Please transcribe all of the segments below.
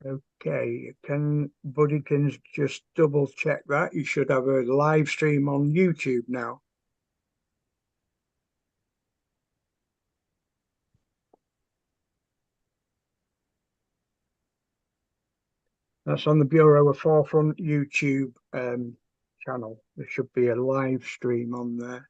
Okay, can Buddykins just double check that? You should have a live stream on YouTube now. That's on the Bureau of Forefront YouTube channel. There should be a live stream on there.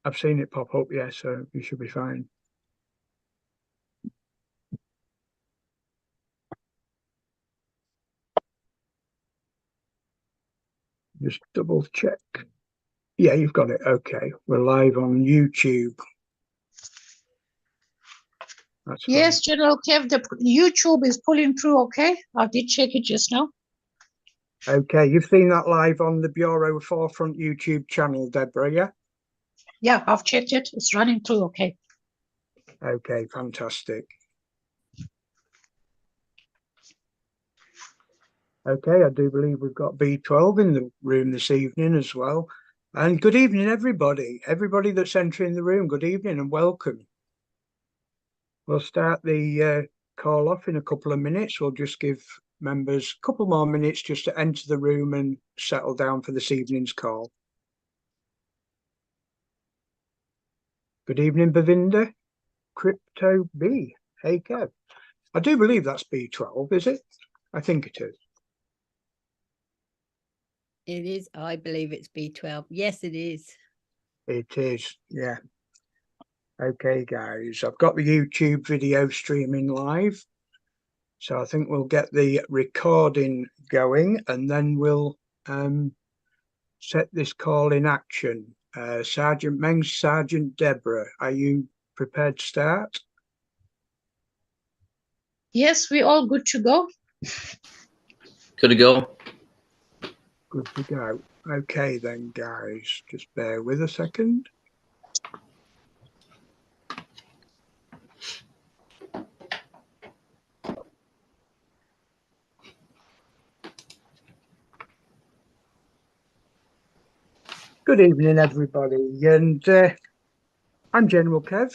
I've seen it pop up, yeah, so you should be fine. Just double check. Yeah, you've got it. Okay, we're live on YouTube. That's yes, fine. General Kev, the YouTube is pulling through. Okay, I did check it just now. Okay, you've seen that live on the Bureau of Forefront YouTube channel, Deborah, yeah? Yeah, I've checked it. It's running through. Okay. Okay, fantastic. Okay, I do believe we've got B12 in the room this evening as well. And good evening, everybody. Everybody that's entering the room, good evening and welcome. We'll start the call off in a couple of minutes. We'll just give members a couple more minutes just to enter the room and settle down for this evening's call. Good evening, Bavinda. Crypto B. Hey, Kev. I do believe that's B12, is it? I think it is. It is. I believe it's B12. Yes, it is. It is, yeah. Okay, guys, I've got the YouTube video streaming live. So I think we'll get the recording going and then we'll set this call in action. Sergeant Meng, Sergeant Deborah, are you prepared to start? Yes, we're all good to go. Good to go. Good to go. Okay then, guys, just bear with a second. Good evening, everybody, and I'm General Kev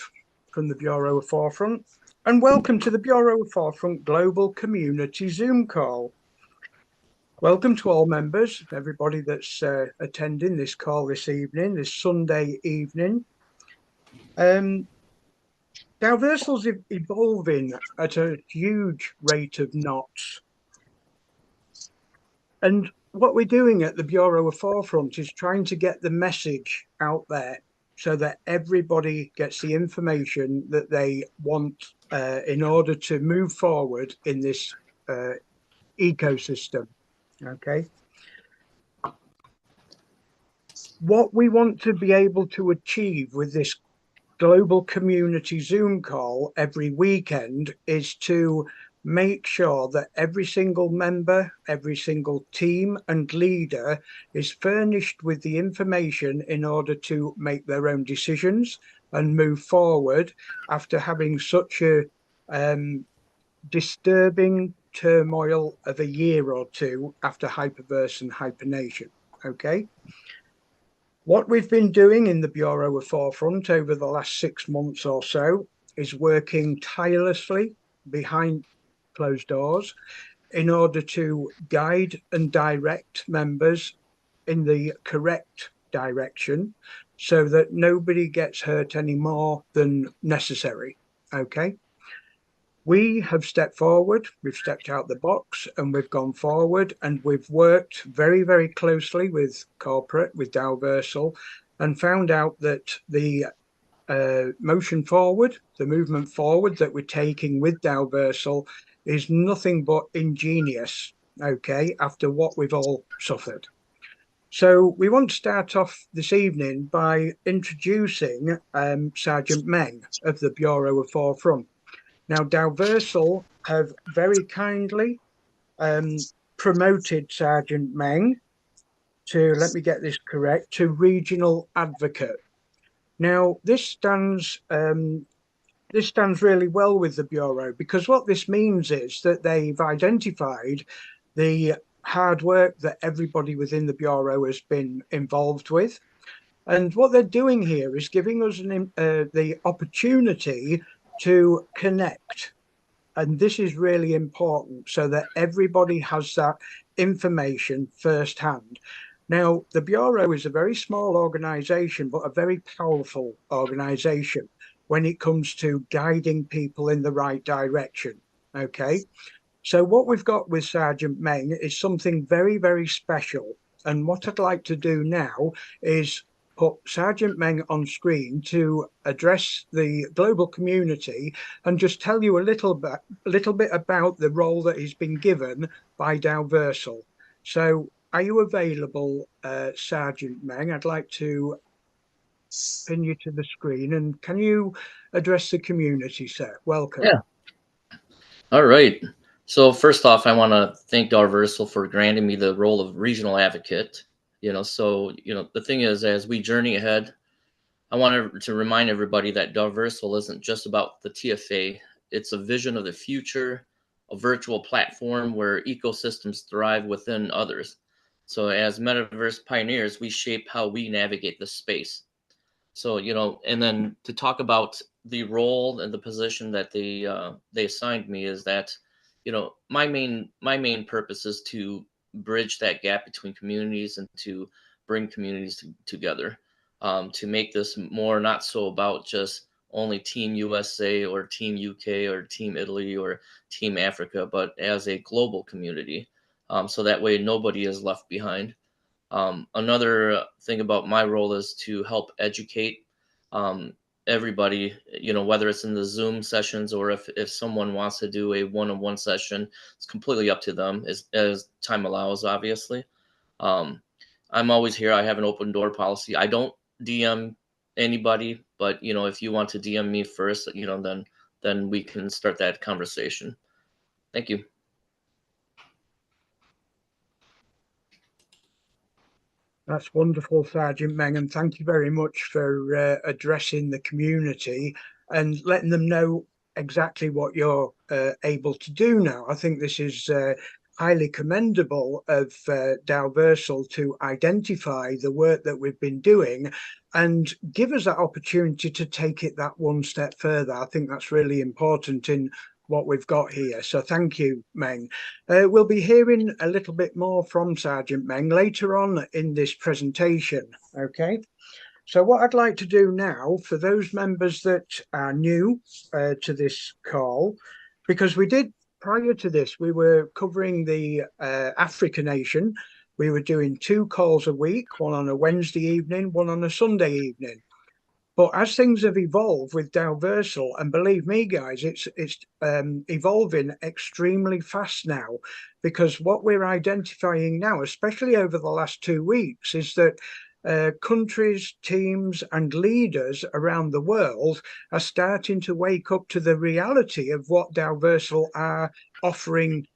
from the Bureau of Forefront, and welcome to the Bureau of Forefront Global Community Zoom call. Welcome to all members, everybody that's attending this call this evening, this Sunday evening. Daoversal's evolving at a huge rate of knots. And what we're doing at the Bureau of Forefront is trying to get the message out there so that everybody gets the information that they want in order to move forward in this ecosystem. Okay. What we want to be able to achieve with this global community Zoom call every weekend is to make sure that every single member, every single team and leader is furnished with the information in order to make their own decisions and move forward after having such a disturbing turmoil of a year or two after Hyperverse and Hypernation. Okay. What we've been doing in the Bureau of Forefront over the last 6 months or so is working tirelessly behind closed doors in order to guide and direct members in the correct direction so that nobody gets hurt any more than necessary. Okay. We have stepped forward, we've stepped out the box and we've gone forward and we've worked very, very closely with corporate, with Daoversal, and found out that the motion forward, the movement forward that we're taking with Daoversal is nothing but ingenious, okay, after what we've all suffered. So we want to start off this evening by introducing Sergeant Meng of the Bureau of Forefront. Now, Daoversal have very kindly promoted Sergeant Meng to, let me get this correct, to Regional Advocate. Now, this stands really well with the Bureau because what this means is that they've identified the hard work that everybody within the Bureau has been involved with. And what they're doing here is giving us the opportunity to connect. And this is really important so that everybody has that information firsthand. Now, the Bureau is a very small organization, but a very powerful organization when it comes to guiding people in the right direction. Okay. So what we've got with Sergeant Meng is something very, very special. And what I'd like to do now is put Sergeant Meng on screen to address the global community and just tell you a little bit about the role that he's been given by Daoversal. So are you available, Sergeant Meng? I'd like to pin you to the screen, and can you address the community, sir? Welcome. Yeah. All right. So first off, I want to thank Daoversal for granting me the role of regional advocate. The thing is, as we journey ahead, I wanted to remind everybody that Daoversal isn't just about the TFA. It's a vision of the future, a virtual platform where ecosystems thrive within others. So as metaverse pioneers, we shape how we navigate this space. So, and then to talk about the role and the position that they assigned me is that, my main purpose is to bridge that gap between communities and to bring communities together, to make this more not so about just only Team USA or Team UK or Team Italy or Team Africa, but as a global community. So that way nobody is left behind. Another thing about my role is to help educate everybody, whether it's in the Zoom sessions or if someone wants to do a one-on-one session, it's completely up to them as time allows, obviously. I'm always here. I have an open door policy. I don't DM anybody, but if you want to DM me first, then we can start that conversation. Thank you. That's wonderful, Sergeant Meng, and thank you very much for addressing the community and letting them know exactly what you're able to do now. I think this is highly commendable of Daoversal to identify the work that we've been doing and give us that opportunity to take it that one step further. I think that's really important in what we've got here. So thank you, Meng. We'll be hearing a little bit more from Sergeant Meng later on in this presentation. Okay. So what I'd like to do now for those members that are new to this call, because we did prior to this, we were covering the Africa nation. We were doing 2 calls a week, one on a Wednesday evening, one on a Sunday evening. But as things have evolved with Daoversal, and believe me, guys, it's evolving extremely fast now, because what we're identifying now, especially over the last 2 weeks, is that countries, teams, and leaders around the world are starting to wake up to the reality of what Daoversal are offering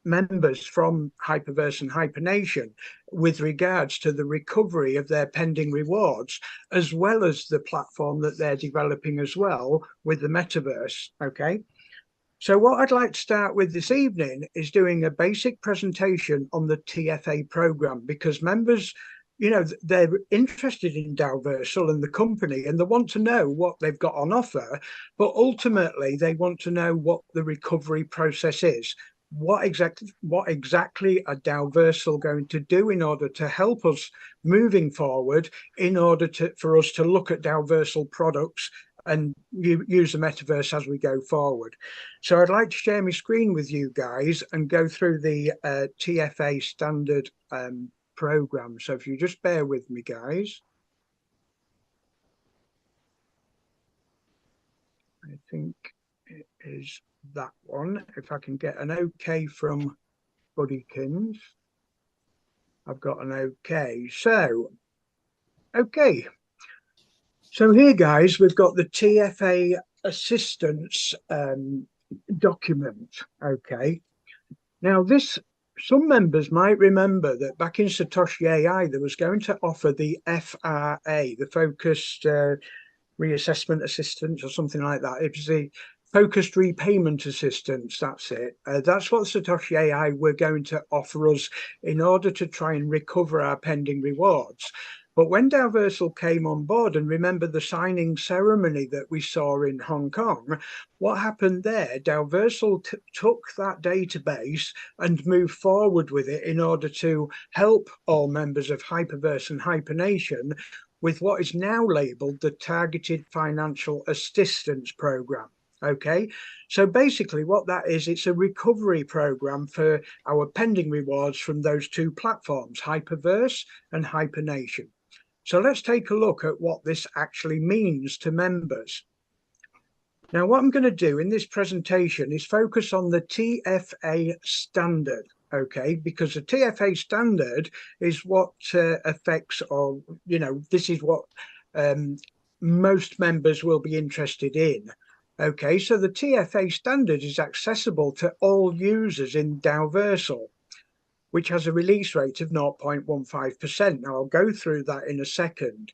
members from Hyperverse and Hypernation with regards to the recovery of their pending rewards, as well as the platform that they're developing as well with the metaverse. Okay. So what I'd like to start with this evening is doing a basic presentation on the TFA program, because members, they're interested in Daoversal and the company, and they want to know what they've got on offer, but ultimately they want to know what the recovery process is. What exactly are Daoversal going to do in order to help us moving forward, in order for us to look at Daoversal products and use the metaverse as we go forward. So I'd like to share my screen with you guys and go through the TFA standard program. So if you just bear with me, guys. I think it is that one. If I can get an okay from Buddykins. I've got an okay. So here, guys, we've got the TFA assistance document. Okay. Now, some members might remember that back in Satoshi AI, there was going to offer the FRA, the Focused Reassessment Assistance, or something like that. It was the focused repayment assistance. That's it. That's what Satoshi AI were going to offer us in order to try and recover our pending rewards. But when Daoversal came on board, and remember the signing ceremony that we saw in Hong Kong, what happened there? Daoversal took that database and moved forward with it in order to help all members of Hyperverse and Hypernation with what is now labeled the Targeted Financial Assistance Program. Okay, so basically what that is, it's a recovery program for our pending rewards from those two platforms, Hyperverse and Hypernation. So let's take a look at what this actually means to members. Now, what I'm going to do in this presentation is focus on the TFA standard, okay, because the TFA standard is what affects, or, you know, this is what most members will be interested in. Okay, so the TFA standard is accessible to all users in Daoversal, which has a release rate of 0.15%. Now, I'll go through that in a second.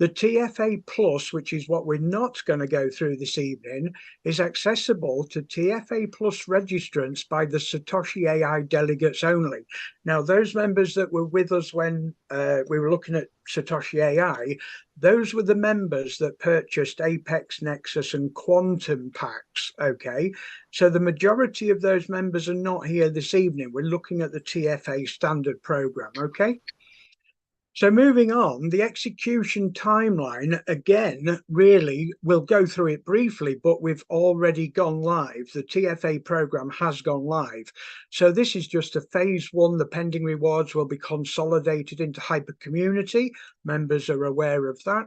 The TFA Plus, which is what we're not going to go through this evening, is accessible to TFA Plus registrants by the Satoshi AI delegates only. Now, those members that were with us when we were looking at Satoshi AI, those were the members that purchased Apex, Nexus, and Quantum packs, okay? So the majority of those members are not here this evening. We're looking at the TFA standard program, okay? So moving on, the execution timeline, again, really, we'll go through it briefly, but we've already gone live. The TFA program has gone live. So this is just a phase one. The pending rewards will be consolidated into Hyper Community. Members are aware of that.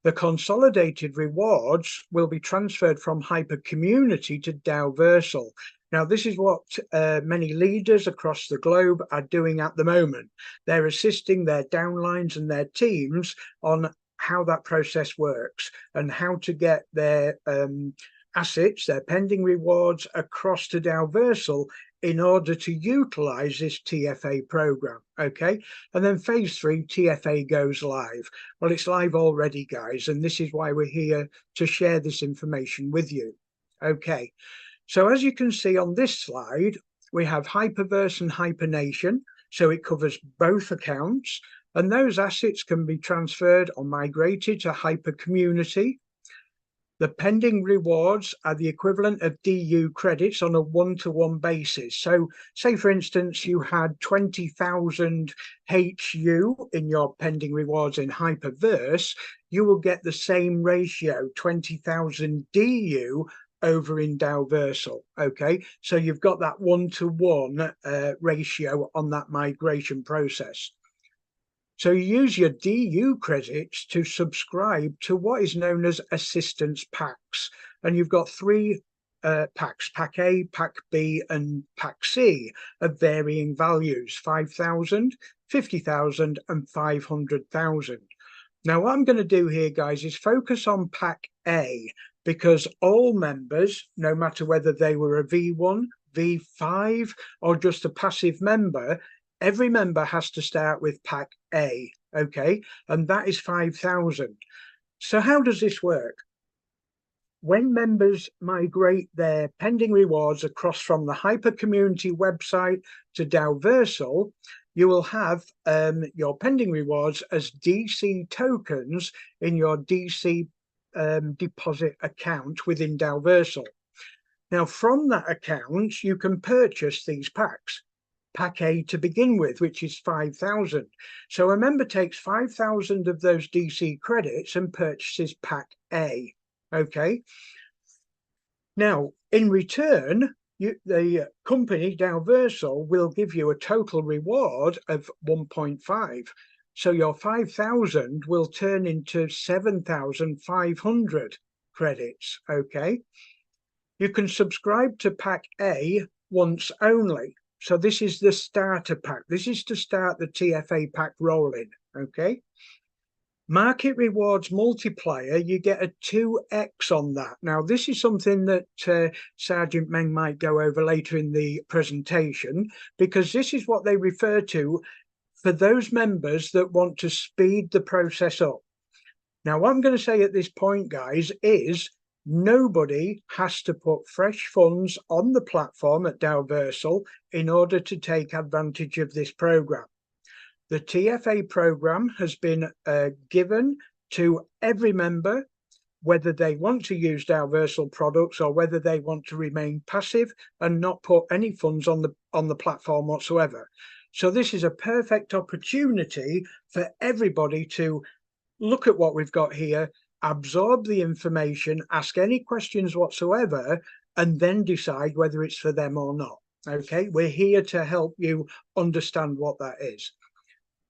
The consolidated rewards will be transferred from Hyper Community to Daoversal. Now, this is what many leaders across the globe are doing at the moment. They're assisting their downlines and their teams on how that process works and how to get their assets, their pending rewards, across to Daoversal in order to utilize this TFA program, okay? And then phase three, TFA goes live. Well, it's live already, guys, and this is why we're here to share this information with you, okay? So as you can see on this slide, we have Hyperverse and Hypernation. So it covers both accounts, and those assets can be transferred or migrated to Hyper Community. The pending rewards are the equivalent of DU credits on a one-to-one basis. So say, for instance, you had 20,000 HU in your pending rewards in Hyperverse, you will get the same ratio, 20,000 DU over in Daoversal, okay? So you've got that one-to-one ratio on that migration process. So you use your DU credits to subscribe to what is known as assistance packs. And you've got three packs, Pack A, Pack B, and Pack C of varying values, 5,000, 50,000, and 500,000. Now, what I'm going to do here, guys, is focus on Pack A, because all members, no matter whether they were a V1, V5, or just a passive member, every member has to start with Pack A, okay? And that is 5,000. So how does this work? When members migrate their pending rewards across from the Hyper Community website to Daoversal, you will have your pending rewards as DC tokens in your DC deposit account within Daoversal. Now, from that account, you can purchase these packs. Pack A to begin with, which is 5,000. So a member takes 5,000 of those DC credits and purchases Pack A, okay? Now, in return, the company, Daoversal, will give you a total reward of 1.5. So your 5,000 will turn into 7,500 credits, okay? You can subscribe to Pack A once only. So this is the starter pack. This is to start the TFA pack rolling, okay? Market rewards multiplier, you get a 2x on that. Now, this is something that Sergeant Meng might go over later in the presentation, because this is what they refer to for those members that want to speed the process up. Now, what I'm going to say at this point, guys, is Nobody has to put fresh funds on the platform at Daoversal in order to take advantage of this program. The TFA program has been given to every member, whether they want to use Daoversal products or whether they want to remain passive and not put any funds on the platform whatsoever. So this is a perfect opportunity for everybody to look at what we've got here, absorb the information, ask any questions whatsoever, and then decide whether it's for them or not. Okay, we're here to help you understand what that is.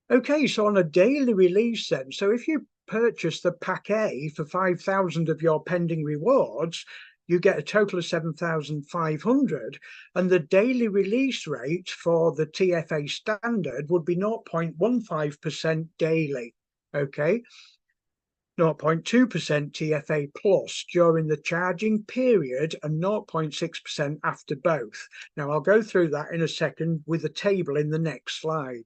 Okay, so on a daily release then, so if you purchase the pack A for 5,000 of your pending rewards, you get a total of 7,500, and the daily release rate for the TFA standard would be 0.15% daily. Okay, 0.2% TFA plus during the charging period and 0.6% after both. Now I'll go through that in a second with a table in the next slide.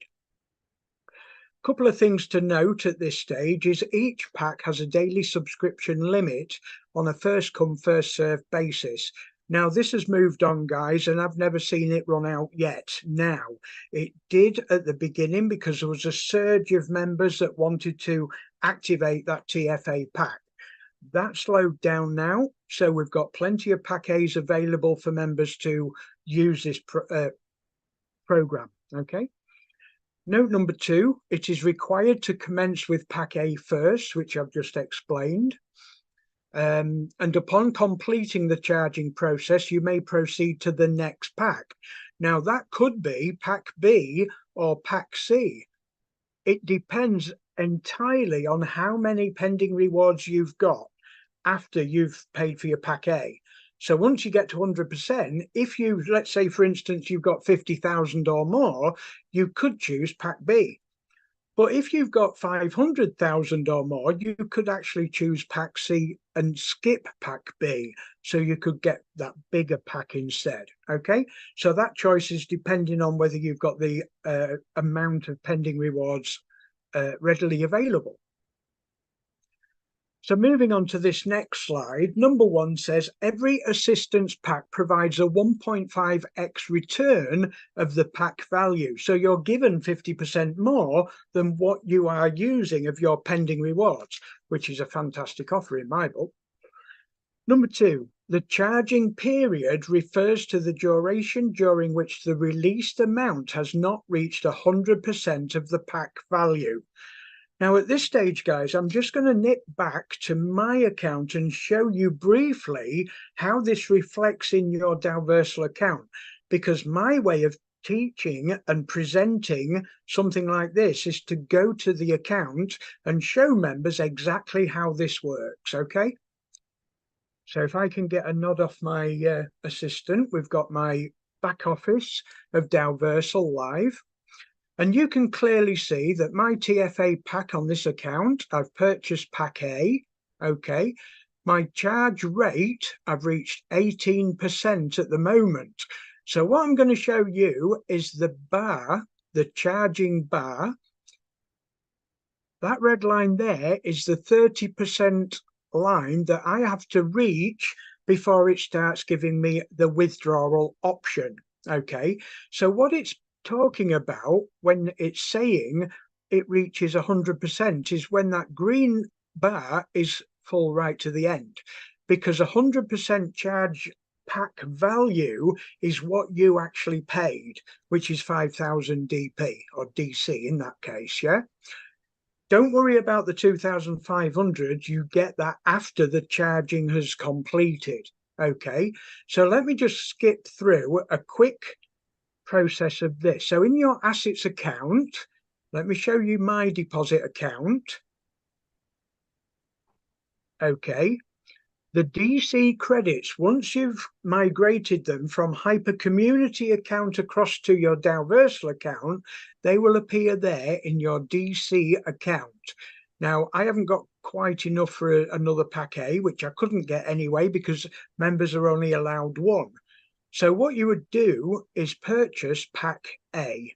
Couple of things to note at this stage is each pack has a daily subscription limit on a first come first served basis. Now this has moved on, guys, and I've never seen it run out yet. Now it did at the beginning because there was a surge of members that wanted to activate that TFA pack. That slowed down now, so we've got plenty of pack A's available for members to use this program. Okay. Note number 2, it is required to commence with pack A first, which I've just explained. And upon completing the charging process, you may proceed to the next pack. Now that could be pack B or pack C. It depends entirely on how many pending rewards you've got after you've paid for your pack A. So once you get to 100%, if you, let's say, for instance, you've got 50,000 or more, you could choose pack B. But if you've got 500,000 or more, you could actually choose pack C and skip pack B. So you could get that bigger pack instead. Okay, so that choice is depending on whether you've got the amount of pending rewards readily available. So moving on to this next slide, number 1 says every assistance pack provides a 1.5x return of the pack value. So you're given 50% more than what you are using of your pending rewards, which is a fantastic offer in my book. Number 2, the charging period refers to the duration during which the released amount has not reached 100% of the pack value. Now at this stage, guys, I'm just going to nip back to my account and show you briefly how this reflects in your Daoversal account, because my way of teaching and presenting something like this is to go to the account and show members exactly how this works. Okay, so if I can get a nod off my assistant, we've got my back office of Daoversal live. And you can clearly see that my TFA pack on this account, I've purchased pack A. Okay, my charge rate, I've reached 18% at the moment. So what I'm going to show you is the bar, the charging bar. That red line there is the 30% line that I have to reach before it starts giving me the withdrawal option. Okay, so what it's talking about when it's saying it reaches 100% is when that green bar is full right to the end, because 100% charge pack value is what you actually paid, which is 5,000 DP or DC in that case. Yeah, don't worry about the 2,500, you get that after the charging has completed. Okay, so let me just skip through a quick process of this. So in your assets account, let me show you my deposit account. Okay, the DC credits, once you've migrated them from Hyper Community account across to your Daoversal account, they will appear there in your DC account. Now, I haven't got quite enough for another pack A, which I couldn't get anyway because members are only allowed 1. So what you would do is purchase pack A.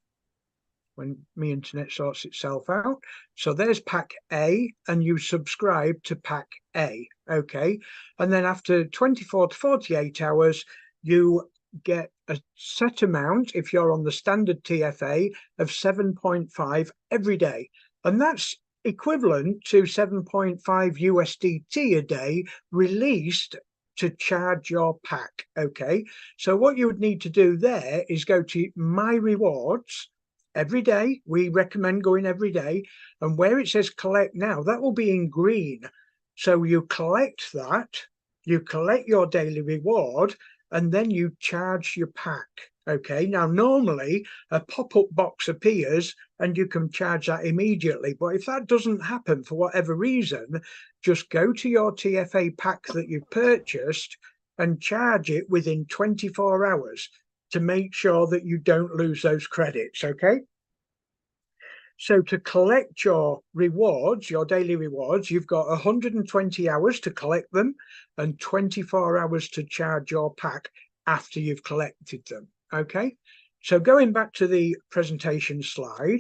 when my internet sorts itself out. So there's pack A, and you subscribe to pack A, okay? And then after 24 to 48 hours, you get a set amount, if you're on the standard TFA, of 7.5 every day. And that's equivalent to 7.5 USDT a day released to charge your pack, okay? So what you would need to do there is go to My Rewards every day. We recommend going every day. And where it says collect now, that will be in green. So you collect that, you collect your daily reward, and then you charge your pack. Okay, now normally a pop-up box appears and you can charge that immediately. But if that doesn't happen for whatever reason, just go to your TFA pack that you've purchased and charge it within 24 hours to make sure that you don't lose those credits, okay? So to collect your rewards, your daily rewards, you've got 120 hours to collect them and 24 hours to charge your pack after you've collected them, okay? So going back to the presentation slide,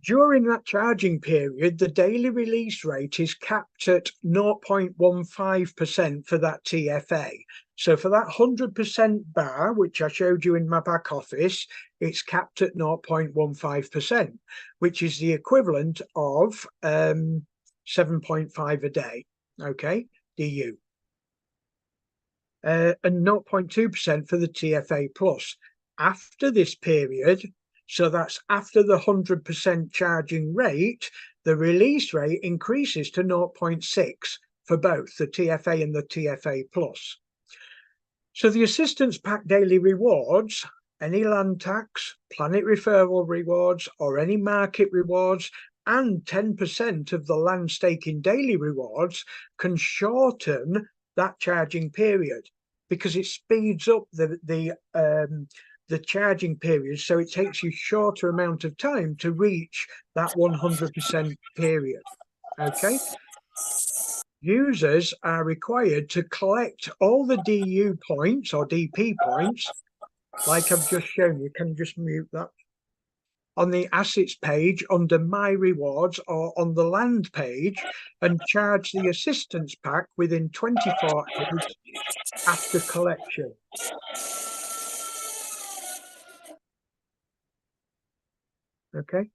during that charging period, the daily release rate is capped at 0.15% for that TFA. So for that 100% bar, which I showed you in my back office, it's capped at 0.15%, which is the equivalent of 7.5 a day, okay, DU. And 0.2% for the TFA plus. After this period, so that's after the 100% charging rate, the release rate increases to 0.6 for both the TFA and the TFA plus. So the assistance pack daily rewards, any land tax, planet referral rewards, or any market rewards, and 10% of the land staking daily rewards can shorten that charging period because it speeds up the charging period, so it takes you shorter amount of time to reach that 100% period, okay? Users are required to collect all the DU points or DP points, like I've just shown you. Can you just mute that? On the assets page under My Rewards or on the land page, and charge the assistance pack within 24 hours after collection. Okay.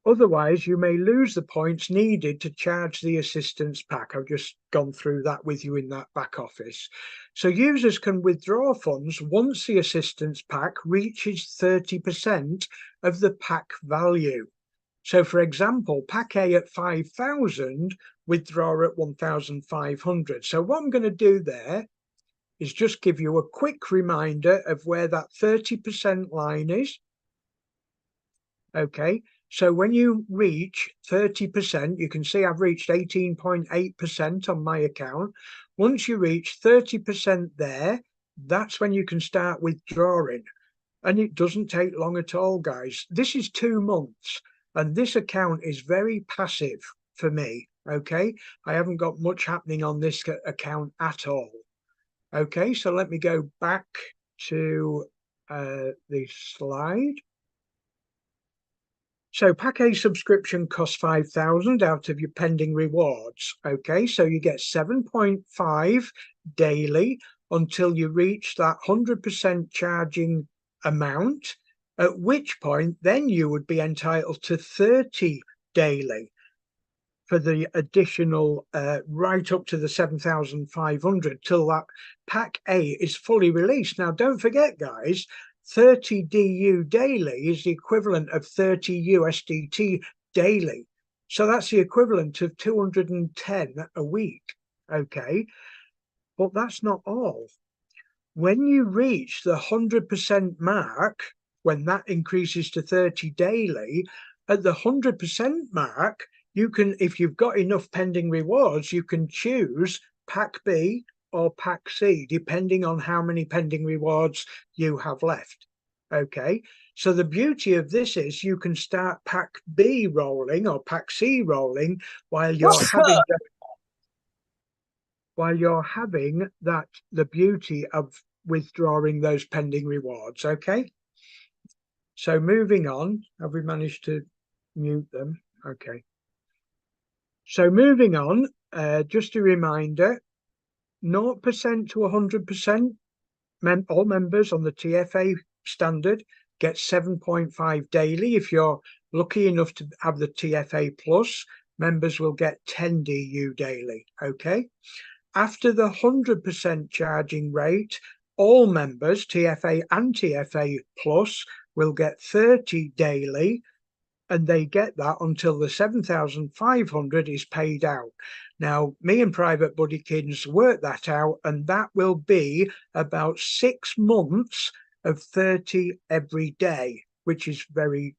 Otherwise, you may lose the points needed to charge the assistance pack. I've just gone through that with you in that back office. So users can withdraw funds once the assistance pack reaches 30% of the pack value. So for example, pack A at 5,000, withdraw at 1,500. So what I'm going to do there is just give you a quick reminder of where that 30% line is. Okay. So when you reach 30%, you can see I've reached 18.8% on my account. Once you reach 30% there, that's when you can start withdrawing. And it doesn't take long at all, guys. This is 2 months, and this account is very passive for me, okay? I haven't got much happening on this account at all. Okay, so let me go back to the slide. So pack A subscription costs 5,000 out of your pending rewards. Okay, so you get 7.5 daily until you reach that 100% charging amount, at which point then you would be entitled to 30 daily for the additional right up to the 7,500 till that pack A is fully released. Now, don't forget, guys, 30 DU daily is the equivalent of 30 USDT daily. So that's the equivalent of 210 a week, okay? But that's not all. When you reach the 100% mark, when that increases to 30 daily, at the 100% mark, you can, if you've got enough pending rewards, you can choose pack B or pack C, depending on how many pending rewards you have left. Okay, so the beauty of this is you can start pack B rolling or pack C rolling while you're having the beauty of withdrawing those pending rewards. Okay, So moving on, have we managed to mute them? Okay. So moving on, just a reminder, 0% to 100%, all members on the TFA standard get 7.5 daily. If you're lucky enough to have the TFA plus, members will get 10 DU daily, okay? After the 100% charging rate, all members, TFA and TFA plus, will get 30 daily, and they get that until the 7,500 is paid out. Now, me and Private Buddykins work that out, and that will be about 6 months of 30 every day, which is very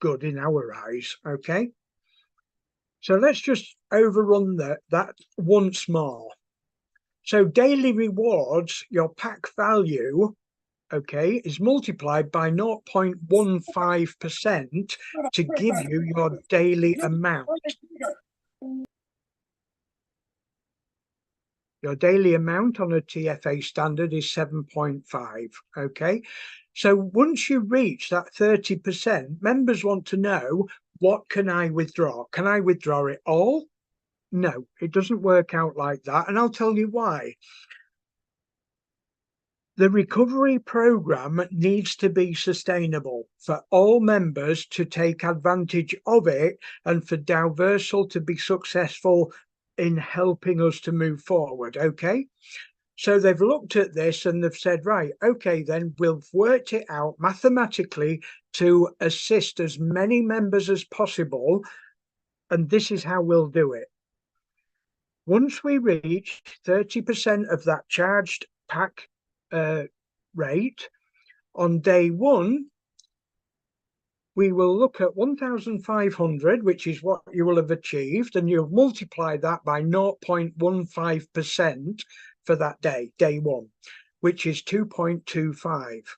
good in our eyes, okay? So let's just overrun that once more. So daily rewards, your pack value, okay, is multiplied by 0.15% to give you your daily amount. Your daily amount on a TFA standard is 7.5, okay? So once you reach that 30%, members want to know, what can I withdraw? Can I withdraw it all? No, it doesn't work out like that, and I'll tell you why. The recovery program needs to be sustainable for all members to take advantage of it, and for Daoversal to be successful in helping us to move forward, okay? So they've looked at this and they've said, right, okay, then we've worked it out mathematically to assist as many members as possible, and this is how we'll do it. Once we reach 30% of that charged pack rate, on day one, we will look at 1,500, which is what you will have achieved, and you'll multiply that by 0.15% for that day, day one, which is 2.25.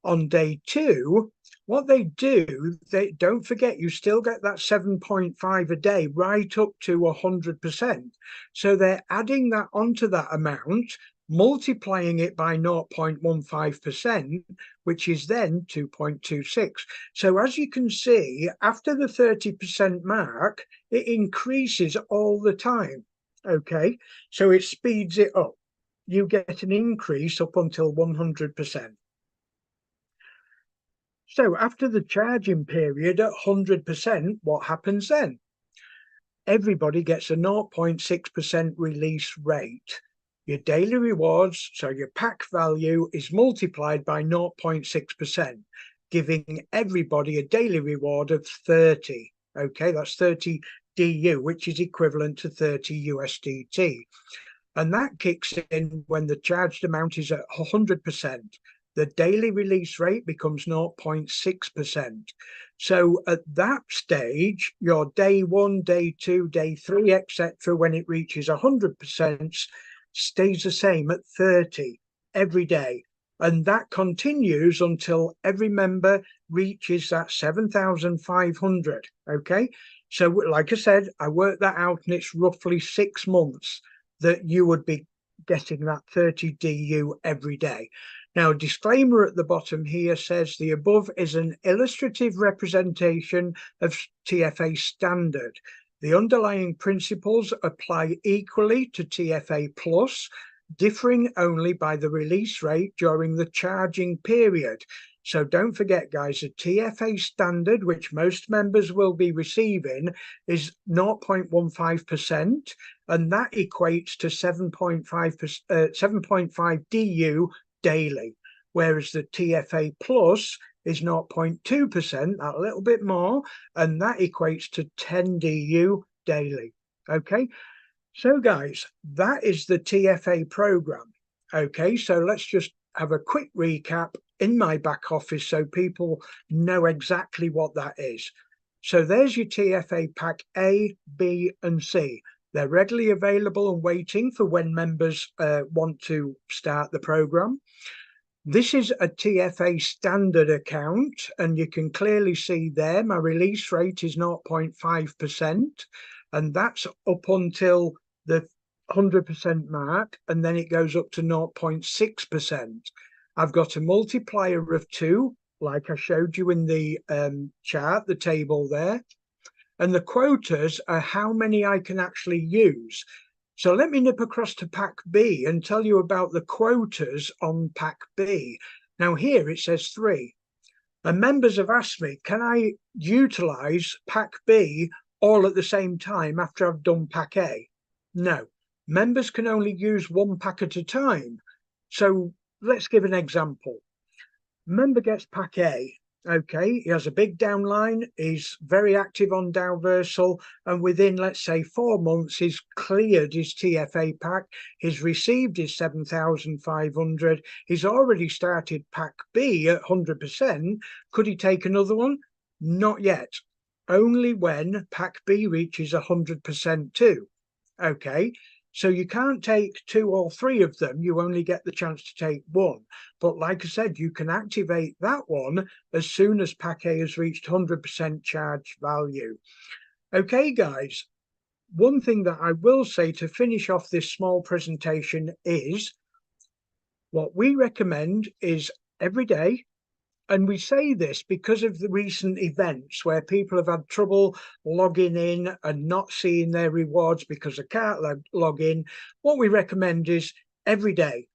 On day two, what they do, they don't forget, you still get that 7.5 a day right up to 100%. So they're adding that onto that amount, multiplying it by 0.15%, which is then 2.26. So as you can see, after the 30% mark, it increases all the time, okay? So it speeds it up. You get an increase up until 100%. So after the charging period at 100%, what happens then? Everybody gets a 0.6% release rate. Your daily rewards, so your pack value, is multiplied by 0.6%, giving everybody a daily reward of 30. Okay, that's 30 DU, which is equivalent to 30 USDT. And that kicks in when the charged amount is at 100%. The daily release rate becomes 0.6%. So at that stage, your day one, day two, day three, etc., when it reaches 100%, stays the same at 30 every day. And that continues until every member reaches that 7,500. Okay. So like I said, I worked that out, and it's roughly 6 months that you would be getting that 30 DU every day. Now, disclaimer at the bottom here says the above is an illustrative representation of TFA standard. The underlying principles apply equally to TFA plus, differing only by the release rate during the charging period. So don't forget, guys, the TFA standard, which most members will be receiving, is 0.15%, and that equates to 7.5 DU daily, whereas the TFA plus is 0.2%, a little bit more, and that equates to 10 DU daily. Okay, so guys, that is the TFA program. Okay, so let's just have a quick recap in my back office so people know exactly what that is. So there's your TFA pack A, B, and C. They're readily available and waiting for when members want to start the program. This is a TFA standard account, and you can clearly see there my release rate is 0.5%, and that's up until the 100% mark, and then it goes up to 0.6%. I've got a multiplier of 2 like I showed you in the chart, the table there. And the quotas are how many I can actually use. So let me nip across to Pack B and tell you about the quotas on Pack B. Now here it says 3. And members have asked me, can I utilize Pack B all at the same time after I've done Pack A? No, members can only use 1 pack at a time. So let's give an example. Member gets Pack A. Okay, he has a big downline, he's very active on Daoversal, and within, let's say, 4 months, he's cleared his TFA pack, he's received his 7,500, he's already started Pack B at 100%. Could he take another one? Not yet. Only when Pack B reaches 100% too. Okay, so you can't take 2 or 3 of them, you only get the chance to take 1. But like I said, you can activate that one as soon as Pack A has reached 100% charge value. Okay, guys, one thing that I will say to finish off this small presentation is what we recommend is every day. And we say this because of the recent events where people have had trouble logging in and not seeing their rewards because they can't log in. What we recommend is every day,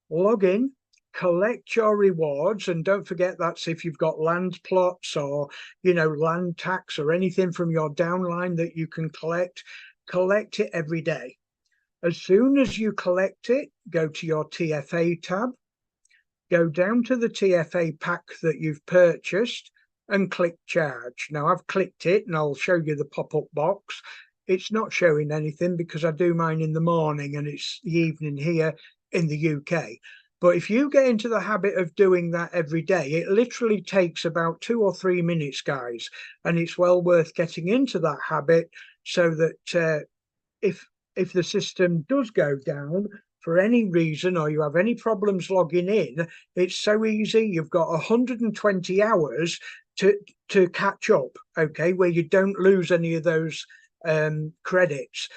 log in, collect your rewards. And don't forget, that's if you've got land plots or, land tax or anything from your downline that you can collect it every day. As soon as you collect it, go to your TFA tab. Go down to the TFA pack that you've purchased and click charge. Now I've clicked it and I'll show you the pop-up box. It's not showing anything because I do mine in the morning and it's the evening here in the UK. But if you get into the habit of doing that every day, it literally takes about 2 or 3 minutes, guys. And it's well worth getting into that habit so that if the system does go down, for any reason, or you have any problems logging in, it's so easy. You've got 120 hours to catch up, okay, where you don't lose any of those credits.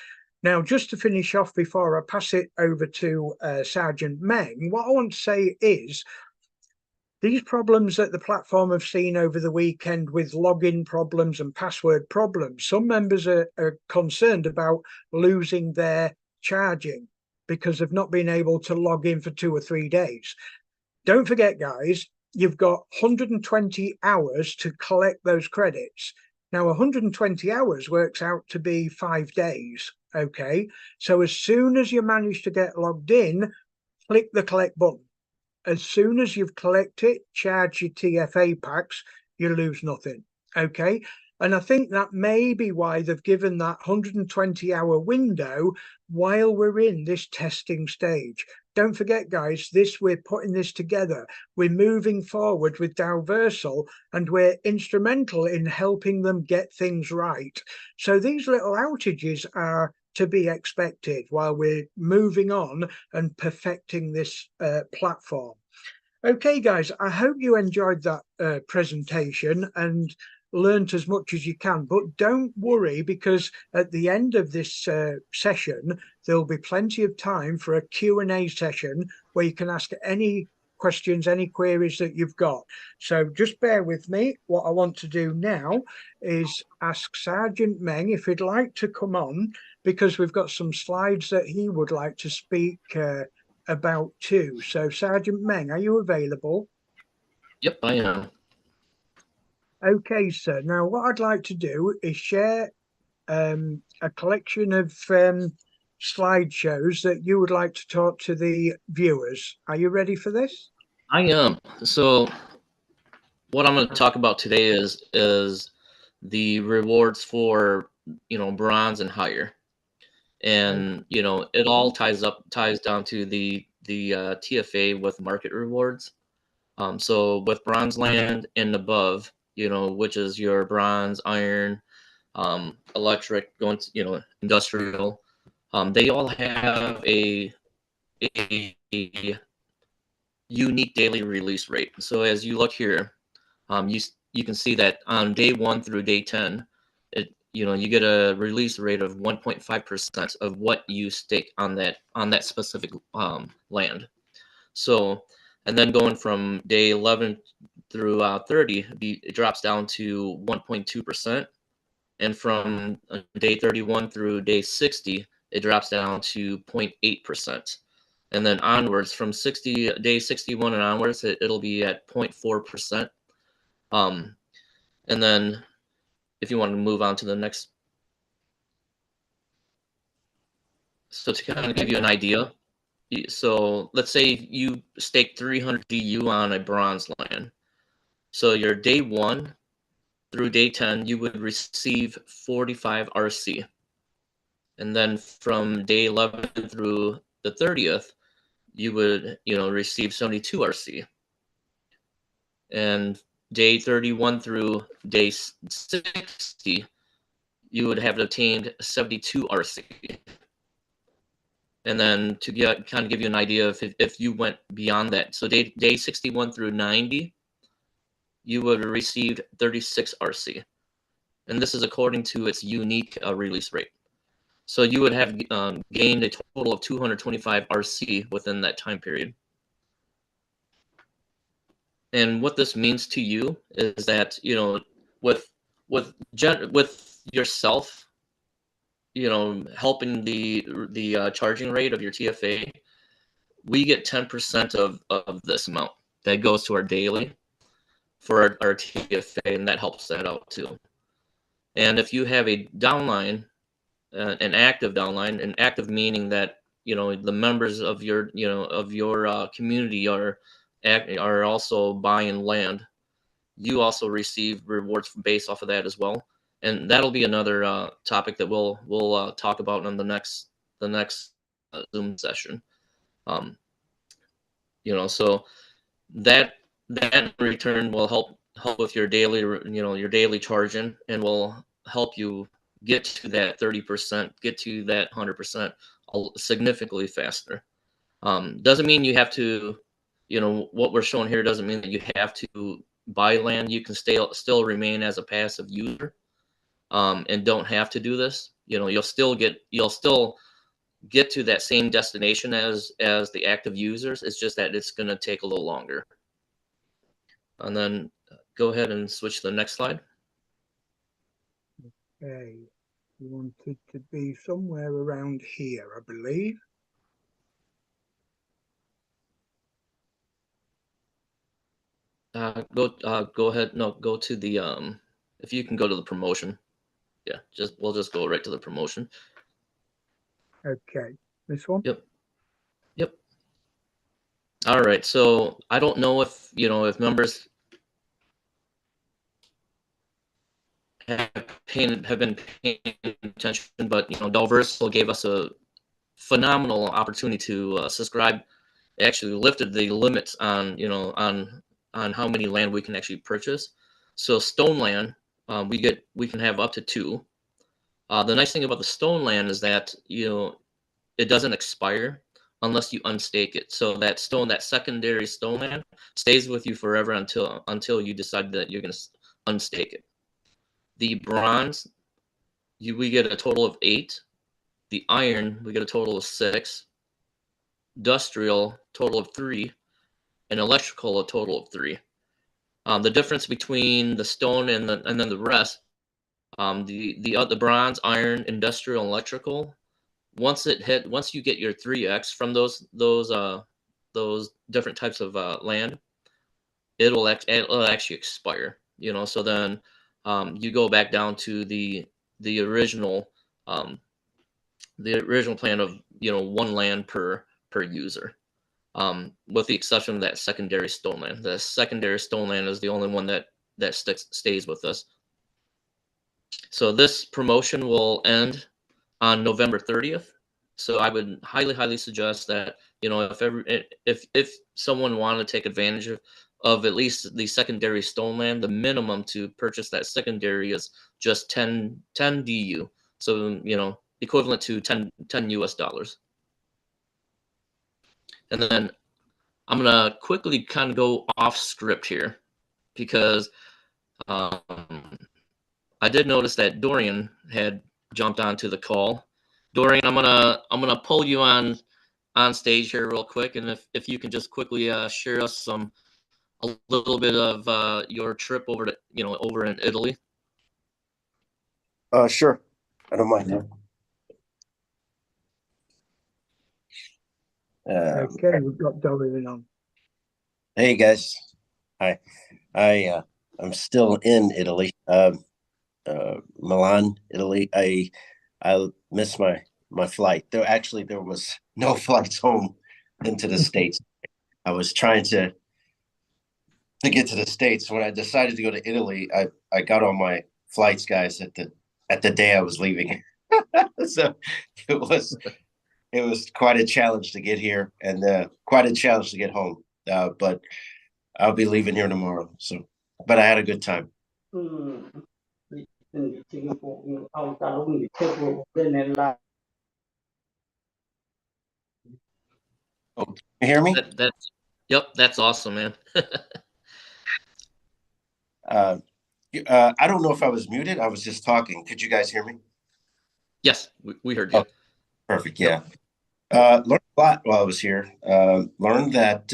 Now, just to finish off before I pass it over to Sergeant Meng, what I want to say is these problems that the platform have seen over the weekend with login problems and password problems, some members are concerned about losing their charging because they've not been able to log in for 2 or 3 days. Don't forget, guys, you've got 120 hours to collect those credits. Now, 120 hours works out to be 5 days, okay? So as soon as you manage to get logged in, click the collect button. As soon as you've collected, charge your TFA packs, you lose nothing, okay? And I think that may be why they've given that 120-hour window while we're in this testing stage. Don't forget, guys, we're putting this together. We're moving forward with Daoversal, and we're instrumental in helping them get things right. So these little outages are to be expected while we're moving on and perfecting this platform. Okay, guys, I hope you enjoyed that presentation and learnt as much as you can, but don't worry, because at the end of this session there'll be plenty of time for a Q&A session where you can ask any questions, any queries that you've got. So just bear with me. What I want to do now is ask Sergeant Meng if he'd like to come on, because we've got some slides that he would like to speak about too. So Sergeant Meng, are you available? Yep, I am. Okay, sir. Now, what I'd like to do is share a collection of slideshows that you would like to talk to the viewers. Are you ready for this? I am. So what I'm going to talk about today is the rewards for, bronze and higher. And, it all ties down to the TFA with market rewards. So with bronze land and above, which is your bronze, iron, electric, going to, industrial, they all have a unique daily release rate. So as you look here, you can see that on day 1 through day 10, you get a release rate of 1.5% of what you stake on that specific land. So, and then going from day 11 through 30, it drops down to 1.2%. And from day 31 through day 60, it drops down to 0.8%. And then onwards, from day 61 and onwards, it'll be at 0.4%. And then if you want to move on to the next. So to kind of give you an idea, so let's say you stake 300 DU on a bronze land. So your day 1 through day 10, you would receive 45 RC. And then from day 11 through the 30th, you would, receive 72 RC. And day 31 through day 60, you would have obtained 72 RC. And then to kind of give you an idea of if you went beyond that, so day 61 through 90, you would have received 36 RC. And this is according to its unique release rate. So you would have gained a total of 225 RC within that time period. And what this means to you is that, with yourself, helping the charging rate of your TFA, we get 10% of this amount that goes to our daily for our TFA, and that helps that out too. And if you have a downline, an active downline, an active meaning that the members of your community are also buying land, you also receive rewards based off of that as well. And that'll be another topic that we'll talk about on the next Zoom session. So that in return will help with your daily your daily charging, and will help you get to that 30%, get to that 100% significantly faster. Doesn't mean you have to, what we're showing here doesn't mean that you have to buy land. You can still remain as a passive user, and don't have to do this. You'll still get to that same destination as the active users. It's just that it's going to take a little longer. And then go ahead and switch to the next slide. Okay, you wanted to be somewhere around here, I believe. Go ahead. No, go to the if you can go to the promotion. Yeah, we'll just go right to the promotion. Okay, this one. Yep. All right. So I don't know if if members have been paying attention, but Daoversal gave us a phenomenal opportunity to subscribe. It actually lifted the limits on on how many land we can actually purchase. So stone land, we can have up to 2. The nice thing about the stone land is that it doesn't expire unless you unstake it. So that secondary stone land stays with you forever until you decide that you're going to unstake it. The bronze, we get a total of 8. The iron, we get a total of 6. Industrial, total of 3. And electrical, a total of 3. The difference between the stone and then the rest, the bronze, iron, industrial, and electrical, once you get your 3x from those different types of land, it'll actually expire. So then you go back down to the original plan of 1 land per user, with the exception of that secondary stone land. The secondary stone land is the only one that stays with us. So this promotion will end on November 30th. So I would highly suggest that if someone wanted to take advantage of at least the secondary stone land, the minimum to purchase that secondary is just 10 DU. So equivalent to 10 US dollars. And then I'm gonna quickly kind of go off script here, because I did notice that Dorian had jumped onto the call. Dorian, I'm gonna pull you on stage here real quick, and if you can just quickly share us some a little bit of your trip over to over in Italy? Sure. I don't mind. Okay, we've got Dorian on. Hey guys. Hi. I'm still in Italy. Milan, Italy. I missed my flight. There was no flights home into the States. I was trying to get to the States. When I decided to go to Italy, I got on my flights, guys, at the day I was leaving. So it was quite a challenge to get here and quite a challenge to get home. But I'll be leaving here tomorrow. So, but I had a good time. Oh, can you hear me? Yep, that's awesome, man. I don't know if I was muted. I was just talking. Could you guys hear me? Yes, we heard you. Oh, perfect. Yeah. Learned a lot while I was here. Learned that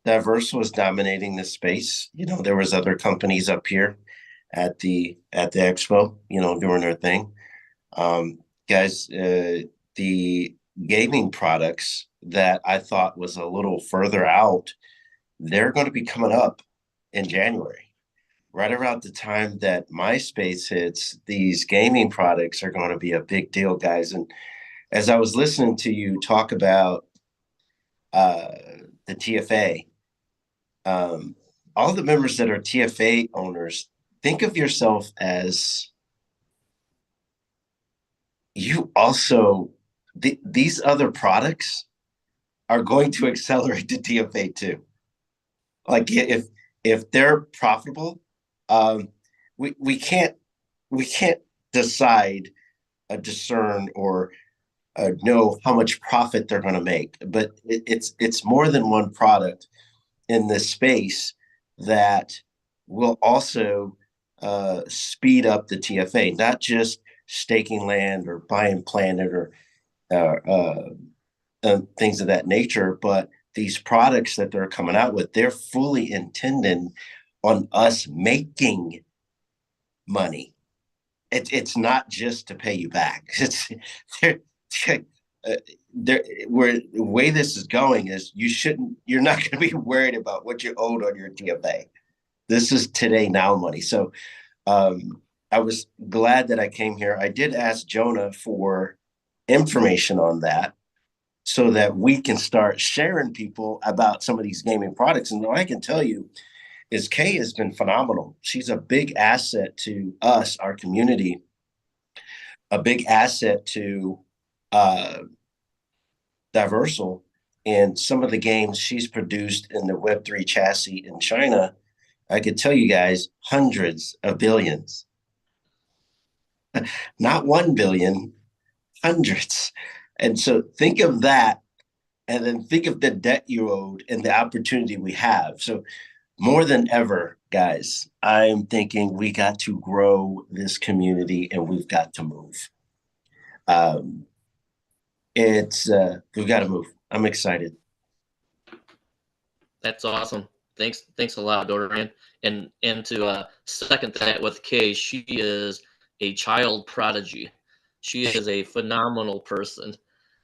Daoversal was dominating this space. There was other companies up here at the expo, doing their thing. Guys, the gaming products that I thought was a little further out, they're going to be coming up in January. Right around the time that MySpace hits, these gaming products are going to be a big deal, guys. And as I was listening to you talk about the TFA, all the members that are TFA owners, think of yourself as you also, these other products are going to accelerate the TFA too. Like if they're profitable, we can't decide, discern, or know how much profit they're going to make. But it's more than one product in this space that will also speed up the TFA, not just staking land or buying planet or things of that nature, but these products that they're coming out with, they're fully intended on us making money. It's not just to pay you back. It's where the way this is going is you're not going to be worried about what you owed on your TFA. This is today now money. So I was glad that I came here. I did ask Jonah for information on that so that we can start sharing people about some of these gaming products. And what I can tell you is Kay has been phenomenal. She's a big asset to us, our community, a big asset to Daoversal, and some of the games she's produced in the Web3 chassis in China. I could tell you guys hundreds of billions, not 1 billion, hundreds. And so think of that, and then think of the debt you owed and the opportunity we have. So more than ever, guys, I'm thinking we got to grow this community and we've got to move. We've got to move. I'm excited. That's awesome. Thanks a lot, Dorian. And to second that with Kay, she is a child prodigy. She is a phenomenal person.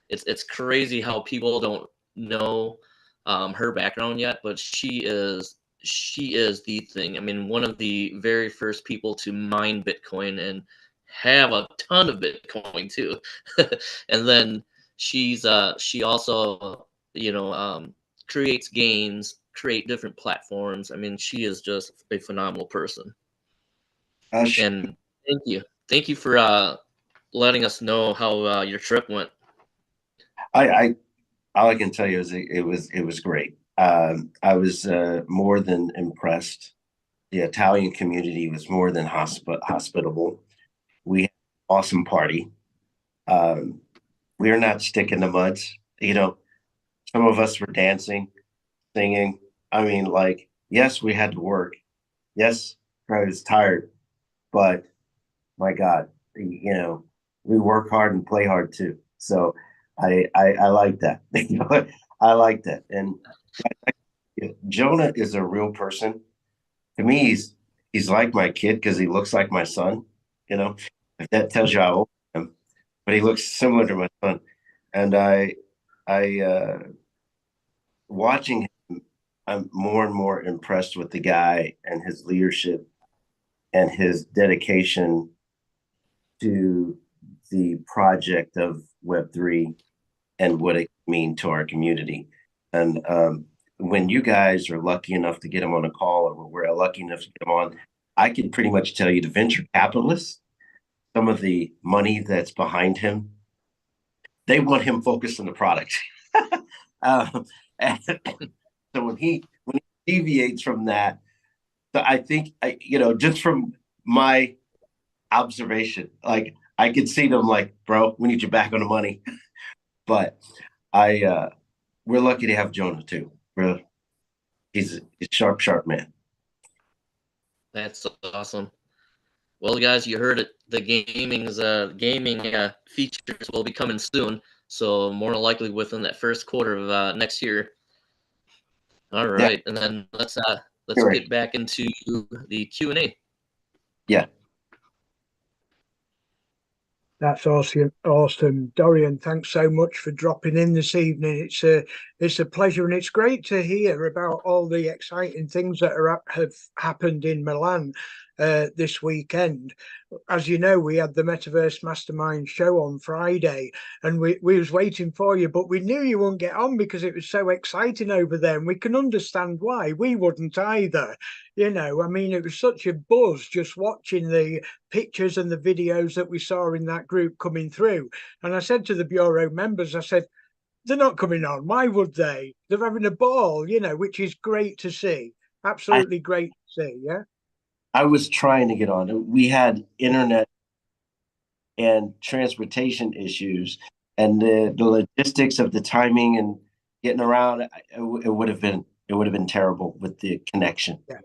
It's crazy how people don't know her background yet, but she is the thing. I mean, one of the very first people to mine Bitcoin and have a ton of Bitcoin too. And then she also creates games, create different platforms. I mean, she is just a phenomenal person. And thank you for letting us know how your trip went. All I can tell you is it was great. I was more than impressed. The Italian community was more than hospitable. We had an awesome party. We are not sticking the muds. Some of us were dancing, singing. I mean, like, yes, we had to work. Yes, I was tired, but my God, we work hard and play hard too. So I like that. I like that. And Jonah is a real person. To me, he's like my kid because he looks like my son. You know, if that tells you how old I am, but he looks similar to my son. And I watching him, I'm more and more impressed with the guy and his leadership and his dedication to the project of Web3 and what it means to our community. And when you guys are lucky enough to get him on a call, or we're lucky enough to get him on, I can pretty much tell you the venture capitalists, some of the money that's behind him, they want him focused on the product. And so when he deviates from that, so I think just from my observation, like I could see them like, bro, we need you back on the money. But we're lucky to have Jonah too. He's a sharp man. That's awesome. Well, guys, you heard it. The gaming features will be coming soon. So more than likely within that first quarter of next year. All right, and then let's get back into the Q&A. Yeah. That's awesome. Dorian, thanks so much for dropping in this evening. It's a pleasure, and it's great to hear about all the exciting things that have happened in Milan this weekend. As you know, we had the Metaverse Mastermind show on Friday, and we was waiting for you, but we knew you wouldn't get on because it was so exciting over there, and we can understand why. We wouldn't either. I mean, it was such a buzz just watching the pictures and the videos that we saw in that group coming through. And I said to the Bureau members, I said, they're not coming on. Why would they? They're having a ball, which is great to see. Absolutely great to see, yeah? I was trying to get on. We had internet and transportation issues, and the logistics of the timing and getting around, it would have been terrible with the connection. Yeah.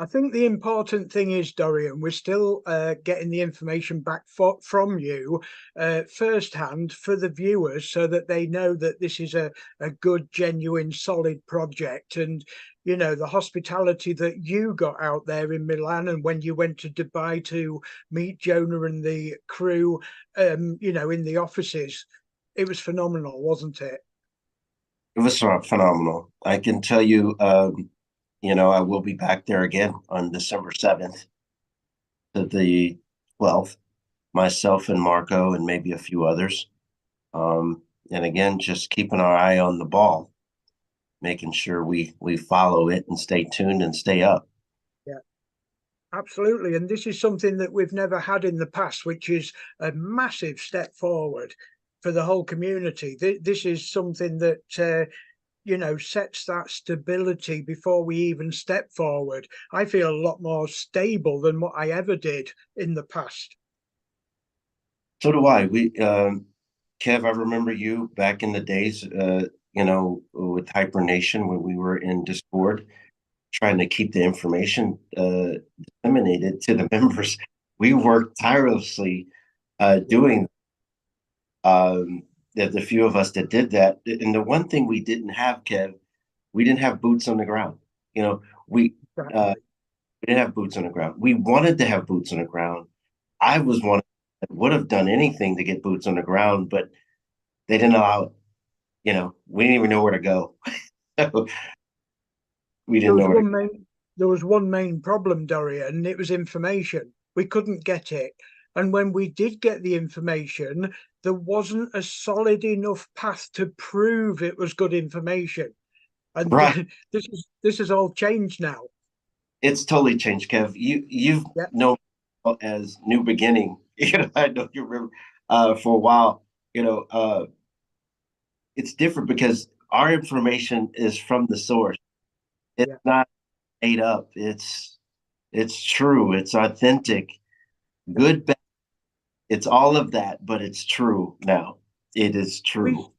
I think the important thing is, Dorian, we're still getting the information back from you firsthand for the viewers so that they know that this is a good, genuine, solid project. And, the hospitality that you got out there in Milan and when you went to Dubai to meet Jonah and the crew, in the offices, it was phenomenal, wasn't it? It was phenomenal. I can tell you, I will be back there again on December 7th to the 12th, myself and Marco and maybe a few others. And again, just keeping our eye on the ball, making sure we follow it and stay tuned and stay up. Yeah, absolutely. And this is something that we've never had in the past, which is a massive step forward for the whole community. This is something that sets that stability before we even step forward. I feel a lot more stable than what I ever did in the past. So do I. Kev, I remember you back in the days, with Hypernation when we were in Discord, trying to keep the information disseminated to the members. We worked tirelessly doing the few of us that did that. And the one thing we didn't have, Kev, we didn't have boots on the ground. We didn't have boots on the ground. We wanted to have boots on the ground. I was one that would have done anything to get boots on the ground, but they didn't allow it. We didn't even know where to go. We didn't know. There was one main problem, Dorian, and it was information. We couldn't get it. And when we did get the information, there wasn't a solid enough path to prove it was good information. And right. This has all changed now. It's totally changed, Kev. You've known as New Beginning. I know you remember for a while. It's different because our information is from the source. It's not made up. It's true. It's authentic. Good, bad. It's all of that, but it's true now. It is true.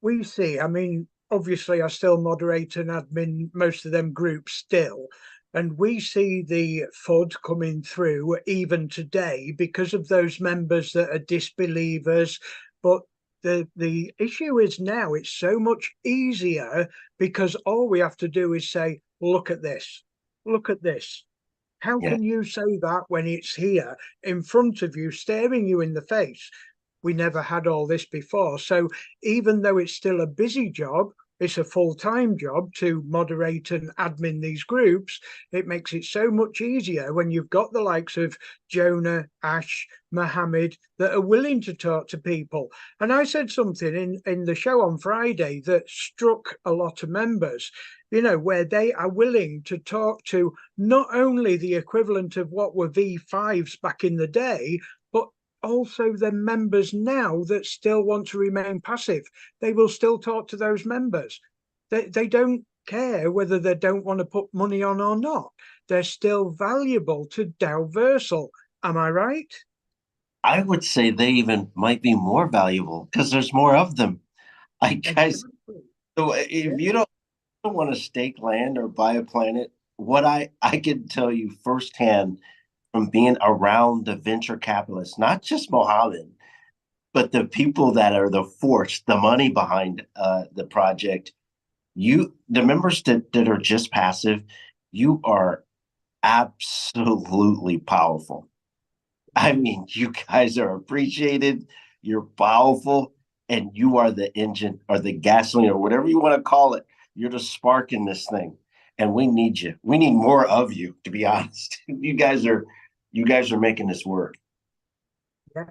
We see. I mean, obviously, I still moderate and admin most of them groups still. And we see the FUD coming through even today because of those members that are disbelievers. But The issue is now it's so much easier because all we have to do is say, look at this, look at this. How Yeah. can you say that when it's here in front of you, staring you in the face? We never had all this before. So even though it's still a busy job, it's a full-time job to moderate and admin these groups. It makes it so much easier when you've got the likes of Jonah, Ash, Mohammed that are willing to talk to people. And I said something in the show on Friday that struck a lot of members, you know, where they are willing to talk to not only the equivalent of what were V5s back in the day, but also the members now that still want to remain passive. They will still talk to those members. They don't care whether they don't want to put money on or not. They're still valuable to Daoversal. Am I right? I would say they even might be more valuable because there's more of them. I guys, so if you don't want to stake land or buy a planet, what I can tell you firsthand from being around the venture capitalists, not just Mohammed, but the people that are the force, the money behind the project, the members that are just passive, you are absolutely powerful. I mean, you guys are appreciated, you're powerful, and you are the engine or the gasoline or whatever you want to call it. You're the spark in this thing. And we need you. We need more of you, to be honest. You guys are making this work. Yeah.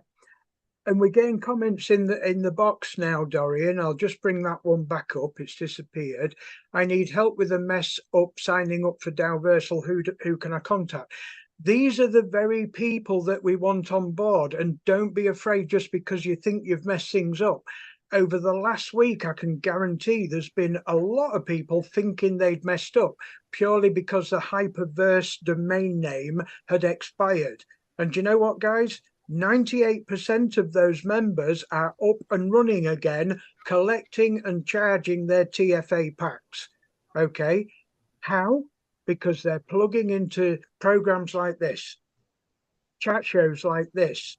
And we're getting comments in the box now, Dorian. I'll just bring that one back up. It's disappeared. I need help with a mess up signing up for Daoversal. Who can I contact? These are the very people that we want on board. And don't be afraid just because you think you've messed things up. Over the last week, I can guarantee there's been a lot of people thinking they'd messed up purely because the Hyperverse domain name had expired. And do you know what, guys? 98% of those members are up and running again, collecting and charging their TFA packs. Okay. How? Because they're plugging into programs like this, chat shows like this,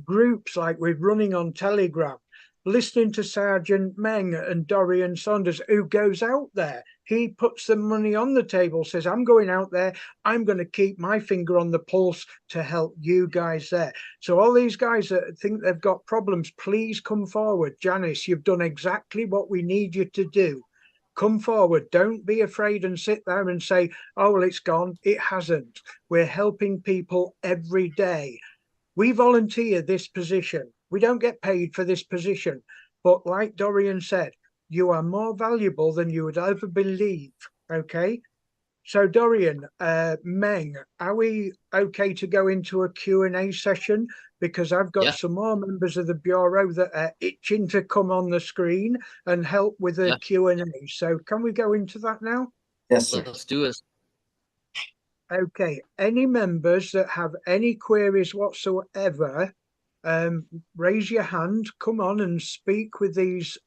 groups like we're running on Telegram, listening to Sergeant Meng and Dorian Saunders, who goes out there. He puts the money on the table, says, I'm going out there. I'm going to keep my finger on the pulse to help you guys there. So all these guys that think they've got problems, please come forward. Janice, you've done exactly what we need you to do. Come forward. Don't be afraid and sit there and say, oh, well, it's gone. It hasn't. We're helping people every day. We volunteer this position. We don't get paid for this position. But like Dorian said, you are more valuable than you would ever believe. Okay? So Dorian, Meng, are we okay to go into a Q&A session? Because I've got some more members of the Bureau that are itching to come on the screen and help with a Q&A. So can we go into that now? Yes, sir. Let's do it. Okay, any members that have any queries whatsoever, raise your hand, come on and speak with these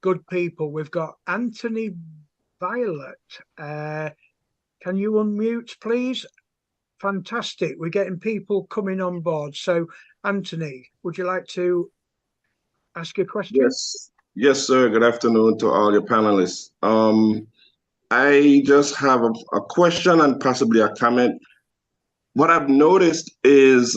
good people. We've got Anthony Violet. Can you unmute, please? Fantastic. We're getting people coming on board. So, Anthony, would you like to ask a question? Yes, sir. Good afternoon to all your panelists. I just have a question and possibly a comment. What I've noticed is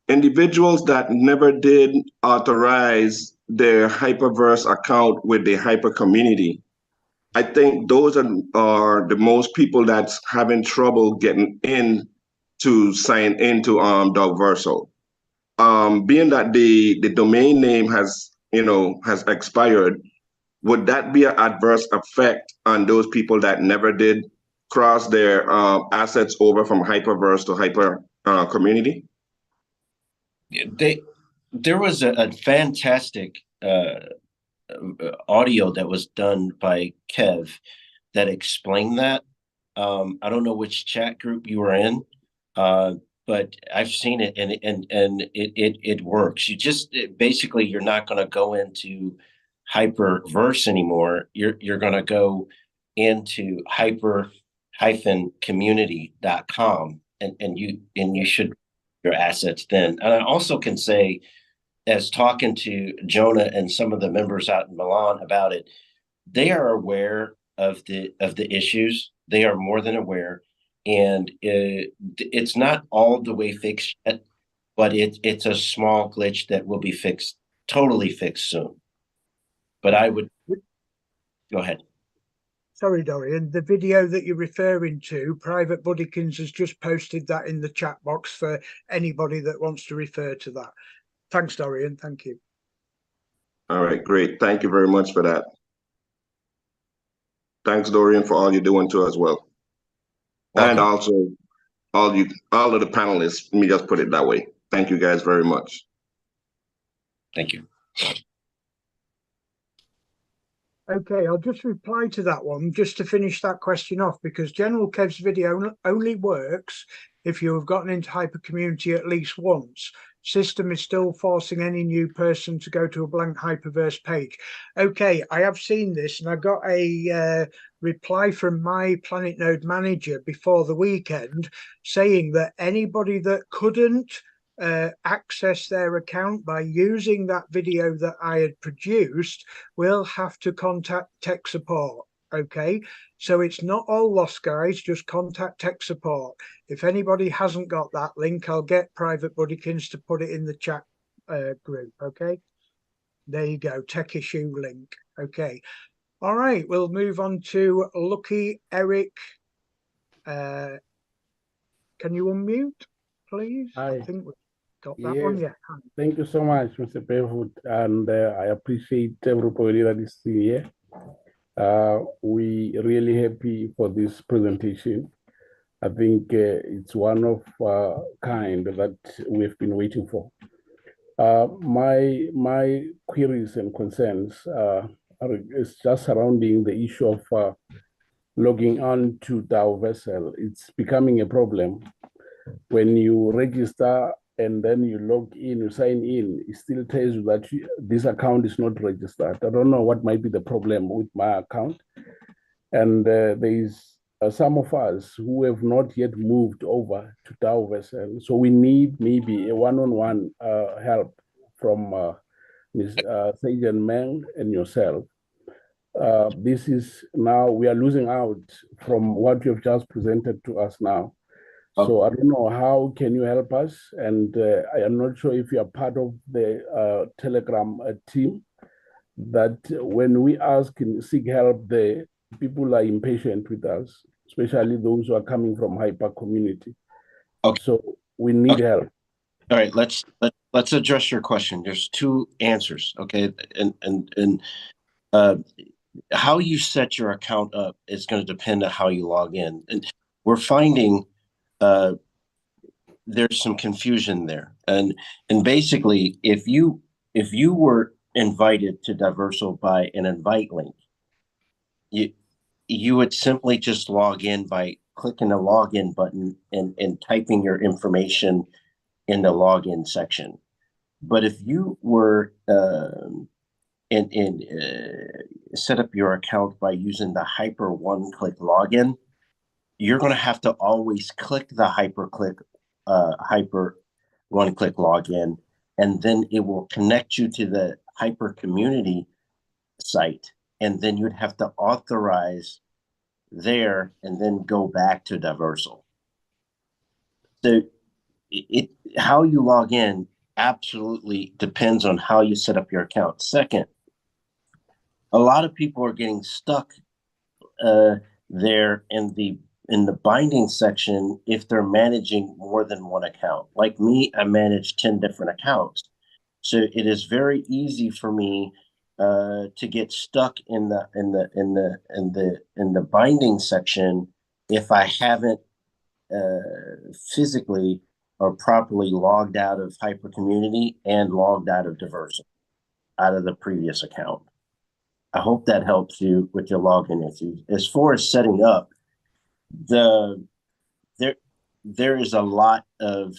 individuals that never did authorize their Hyperverse account with the Hyper community. I think those are the most people that's having trouble getting in to sign into Daoversal. Being that the domain name has expired, would that be an adverse effect on those people that never did cross their assets over from Hyperverse to Hyper community? There was a fantastic audio that was done by Kev that explained that. I don't know which chat group you were in, but I've seen it and it works. Basically you're not going to go into Hyperverse anymore. You're going to go into hyper-community.com and you should your assets then. And I also can say as talking to Jonah and some of the members out in Milan about it, they are aware of the issues. They are more than aware, and it's not all the way fixed yet, but it's a small glitch that will be fixed, totally fixed soon. But I would go ahead. Sorry, Dorian, the video that you're referring to, Private Buddykins has just posted that in the chat box for anybody that wants to refer to that. Thanks, Dorian. Thank you. All right, great. Thank you very much for that. Thanks, Dorian, for all you're doing too as well. Welcome. And also all of the panelists, let me just put it that way. Thank you guys very much. Thank you. Okay, I'll just reply to that one just to finish that question off, because General Kev's video only works if you have gotten into Hypercommunity at least once. System is still forcing any new person to go to a blank Hyperverse page. Okay, I have seen this, and I got a reply from my Planet Node manager before the weekend saying that anybody that couldn't access their account by using that video that I had produced will have to contact tech support. Okay, so it's not all lost, guys. Just contact tech support. If anybody hasn't got that link, I'll get Private Buddykins to put it in the chat group. Okay, there you go, tech issue link. Okay, all right, we'll move on to Lucky Eric. Can you unmute, please? Hi. I think we've got that one. Yeah. Thank you so much, Mr. Paywood, and I appreciate everybody that is here. We really happy for this presentation. I think it's one of kind that we've been waiting for. My queries and concerns is just surrounding the issue of logging on to Daoversal. It's becoming a problem. When you register and then you log in, you sign in, it still tells you that this account is not registered. I don't know what might be the problem with my account. And there is some of us who have not yet moved over to Daoversal. So we need maybe a one-on-one help from Ms. Sejan Meng and yourself. This is now, we are losing out from what you have just presented to us now. So I don't know, how can you help us? And I am not sure if you are part of the Telegram team, that when we ask and seek help there, people are impatient with us, especially those who are coming from hyper community. Okay. So we need help. All right, let's address your question. There's two answers, okay? And how you set your account up is going to depend on how you log in. And we're finding there's some confusion there, and basically, if you were invited to Daoversal by an invite link, you would simply just log in by clicking the login button and typing your information in the login section. But if you were set up your account by using the Hyper one-click login, you're going to have to always click the Hyper one-click login, and then it will connect you to the Hyper community site, and then you'd have to authorize there and then go back to Daoversal. So how you log in absolutely depends on how you set up your account. Second, a lot of people are getting stuck there in the binding section if they're managing more than one account. Like me, I manage 10 different accounts. So it is very easy for me to get stuck in the binding section if I haven't physically or properly logged out of Hyper Community and logged out of Daoversal, out of the previous account. I hope that helps you with your login issues. As far as setting up, there is a lot of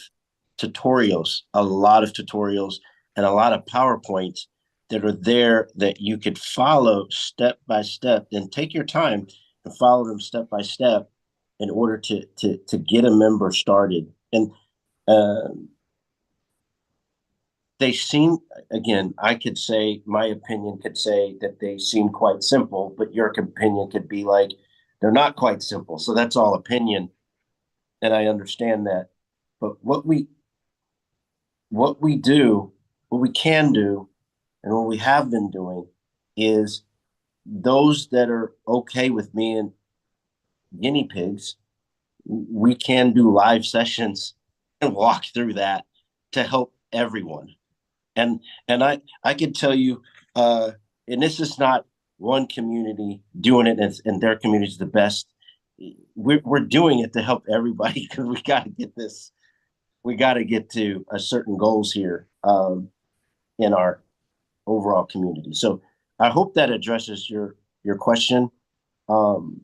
tutorials, and a lot of PowerPoints that are there that you could follow step by step. Then take your time and follow them step by step in order to get a member started. And they seem, again, I could say, my opinion could say that they seem quite simple, but your opinion could be like, they're not quite simple. So that's all opinion. And I understand that. But what we do, what we can do, and what we have been doing is those that are okay with me and guinea pigs, we can do live sessions and walk through that to help everyone. And I can tell you, and this is not one community doing it and their community is the best. We're doing it to help everybody because we got to get this. We got to get to a certain goals here in our overall community. So I hope that addresses your question, and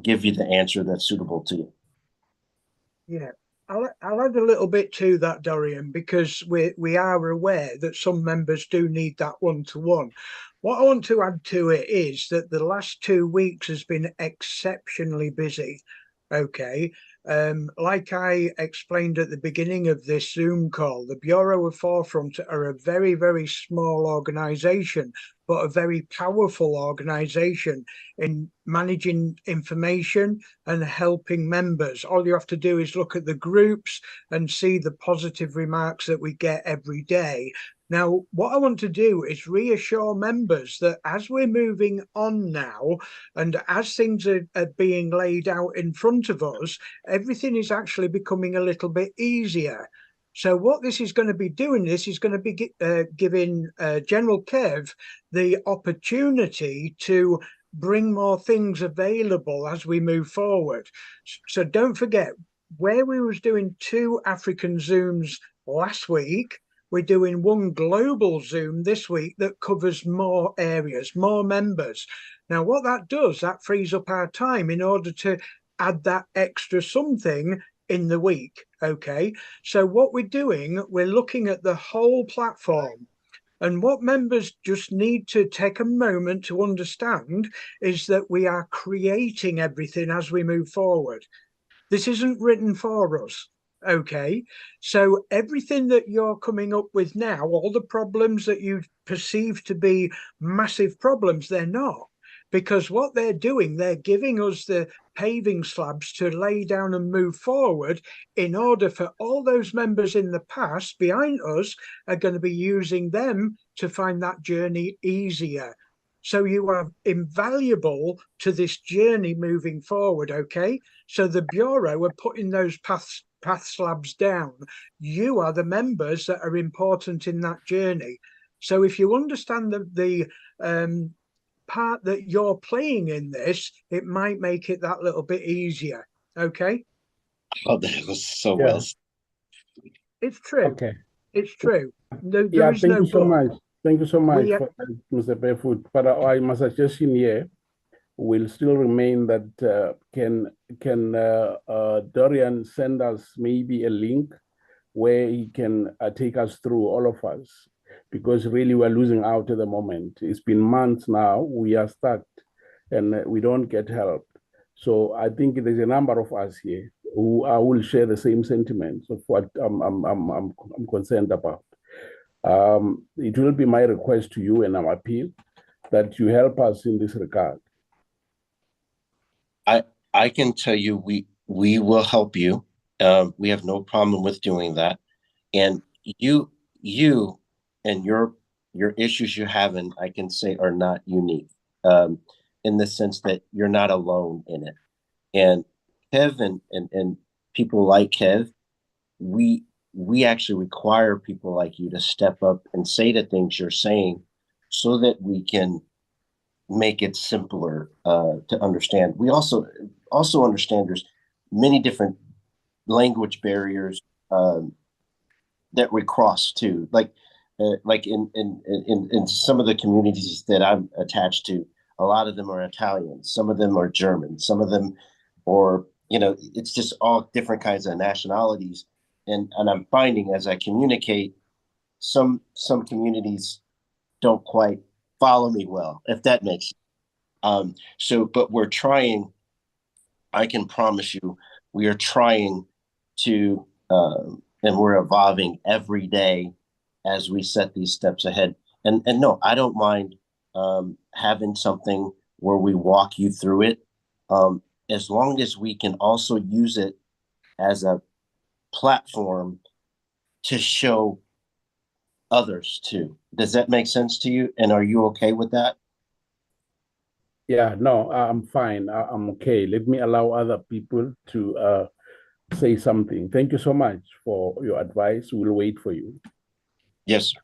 give you the answer that's suitable to you. Yeah, I'll add a little bit to that, Dorian, because we are aware that some members do need that one-to-one. What I want to add to it is that the last 2 weeks has been exceptionally busy. Okay. Like I explained at the beginning of this Zoom call, the Bureau of Forefront are a very, very small organization, but a very powerful organization in managing information and helping members. All you have to do is look at the groups and see the positive remarks that we get every day. Now, what I want to do is reassure members that as we're moving on now, and as things are being laid out in front of us, everything is actually becoming a little bit easier. So what this is going to be doing, this is going to be giving General Kev the opportunity to bring more things available as we move forward. So don't forget, where we was doing 2 African Zooms last week, we're doing 1 global Zoom this week that covers more areas, more members. Now, what that does, that frees up our time in order to add that extra something in the week. Okay, so what we're doing, we're looking at the whole platform. And what members just need to take a moment to understand is that we are creating everything as we move forward. This isn't written for us. Okay, so everything that you're coming up with now, all the problems that you perceive to be massive problems, they're not. Because what they're doing, they're giving us the paving slabs to lay down and move forward in order for all those members in the past behind us are going to be using them to find that journey easier. So you are invaluable to this journey moving forward, okay? So the Bureau are putting those path slabs down. You are the members that are important in that journey. So if you understand the part that you're playing in this, it might make it that little bit easier, okay? Oh, that was so well. It's true. Okay. It's true. There is thank no you so much. Thank you so much, for that, Mr. Barefoot. But my suggestion here will still remain that can Dorian send us maybe a link where he can take us through, all of us, because really we're losing out at the moment. It's been months now, we are stuck and we don't get help. So I think there's a number of us here who will share the same sentiments of what I'm concerned about. It will be my request to you and our appeal that you help us in this regard. I can tell you we will help you. We have no problem with doing that. And you and your issues you're having, I can say, are not unique, in the sense that you're not alone in it. And Kev and people like Kev, we actually require people like you to step up and say the things you're saying so that we can make it simpler to understand. We also understand there's many different language barriers that we cross too. Like in some of the communities that I'm attached to, a lot of them are Italian, some of them are German, some of them, or it's just all different kinds of nationalities. And I'm finding as I communicate, some communities don't quite follow me well, if that makes sense. But we're trying. I can promise you, we are trying to and we're evolving every day as we set these steps ahead. And no, I don't mind having something where we walk you through it, as long as we can also use it as a platform to show others too. Does that make sense to you? And are you okay with that? Yeah, no, I'm fine. I'm okay. Let me allow other people to say something. Thank you so much for your advice. We'll wait for you. Yes, sir.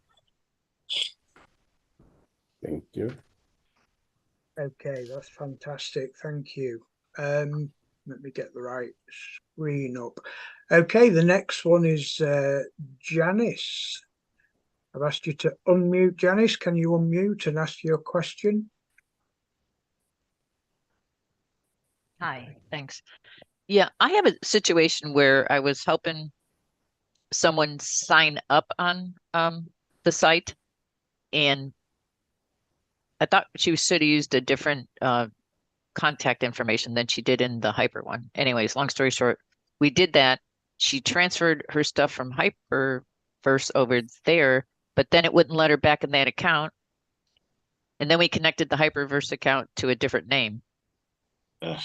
Thank you. Okay, that's fantastic. Thank you. Let me get the right screen up. Okay, the next one is Janice. I've asked you to unmute. Janice, can you unmute and ask your question? Hi, thanks. Yeah, I have a situation where I was helping someone sign up on the site, and I thought she should have used a different contact information than she did in the Hyper one. Anyways, long story short, we did that. She transferred her stuff from Hyperverse over there, but then it wouldn't let her back in that account. And then we connected the Hyperverse account to a different name. Ugh.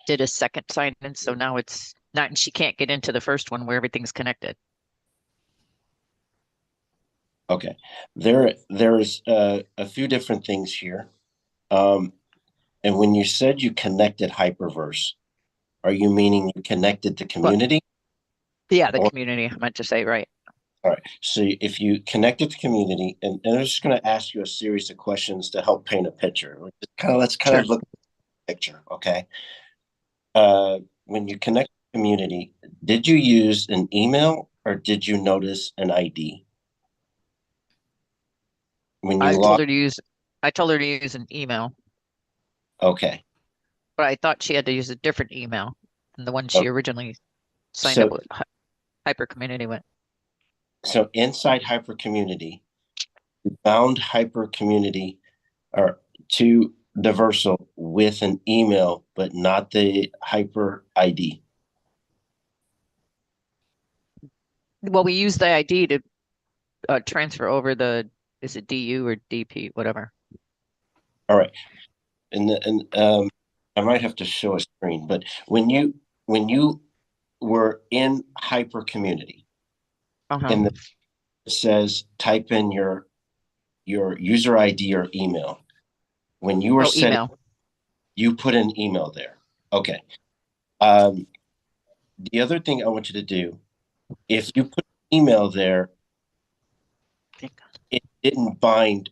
Did a second sign in, so now it's not, and she can't get into the first one where everything's connected. Okay. There's a few different things here. And when you said you connected Hyperverse, are you meaning you connected the community? Yeah, the Or- community, I meant to say, right. All right. So if you connected the community, and I'm just going to ask you a series of questions to help paint a picture. Let's kind of look at the picture, okay? When you connect the community, did you use an email or did you notice an ID? When you I log, told her to use an email, okay. but I thought she had to use a different email than the one she Okay. originally signed So- up with Hyper Community with. So inside Hyper Community, you found Hyper Community or to Daoversal with an email, but not the Hyper ID. Well, we used the ID to transfer over the, is it DU or DP, whatever. All right. And I might have to show a screen, but when you were in Hyper Community, and it says type in your user ID or email. When you were setting, email. you put an email there. Okay. The other thing I want you to do, if you put an email there, it didn't bind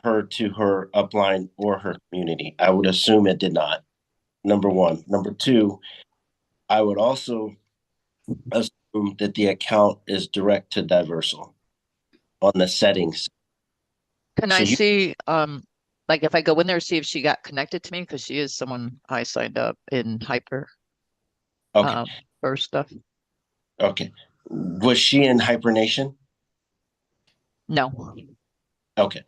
her to her upline or her community. I would assume it did not. Number one. Number two, I would also assume that the account is direct to Daoversal on the settings. Can I see, like if I go in there, see if she got connected to me, because she is someone I signed up in Hyper Okay. first stuff. Okay. Was she in Hibernation? No. Okay.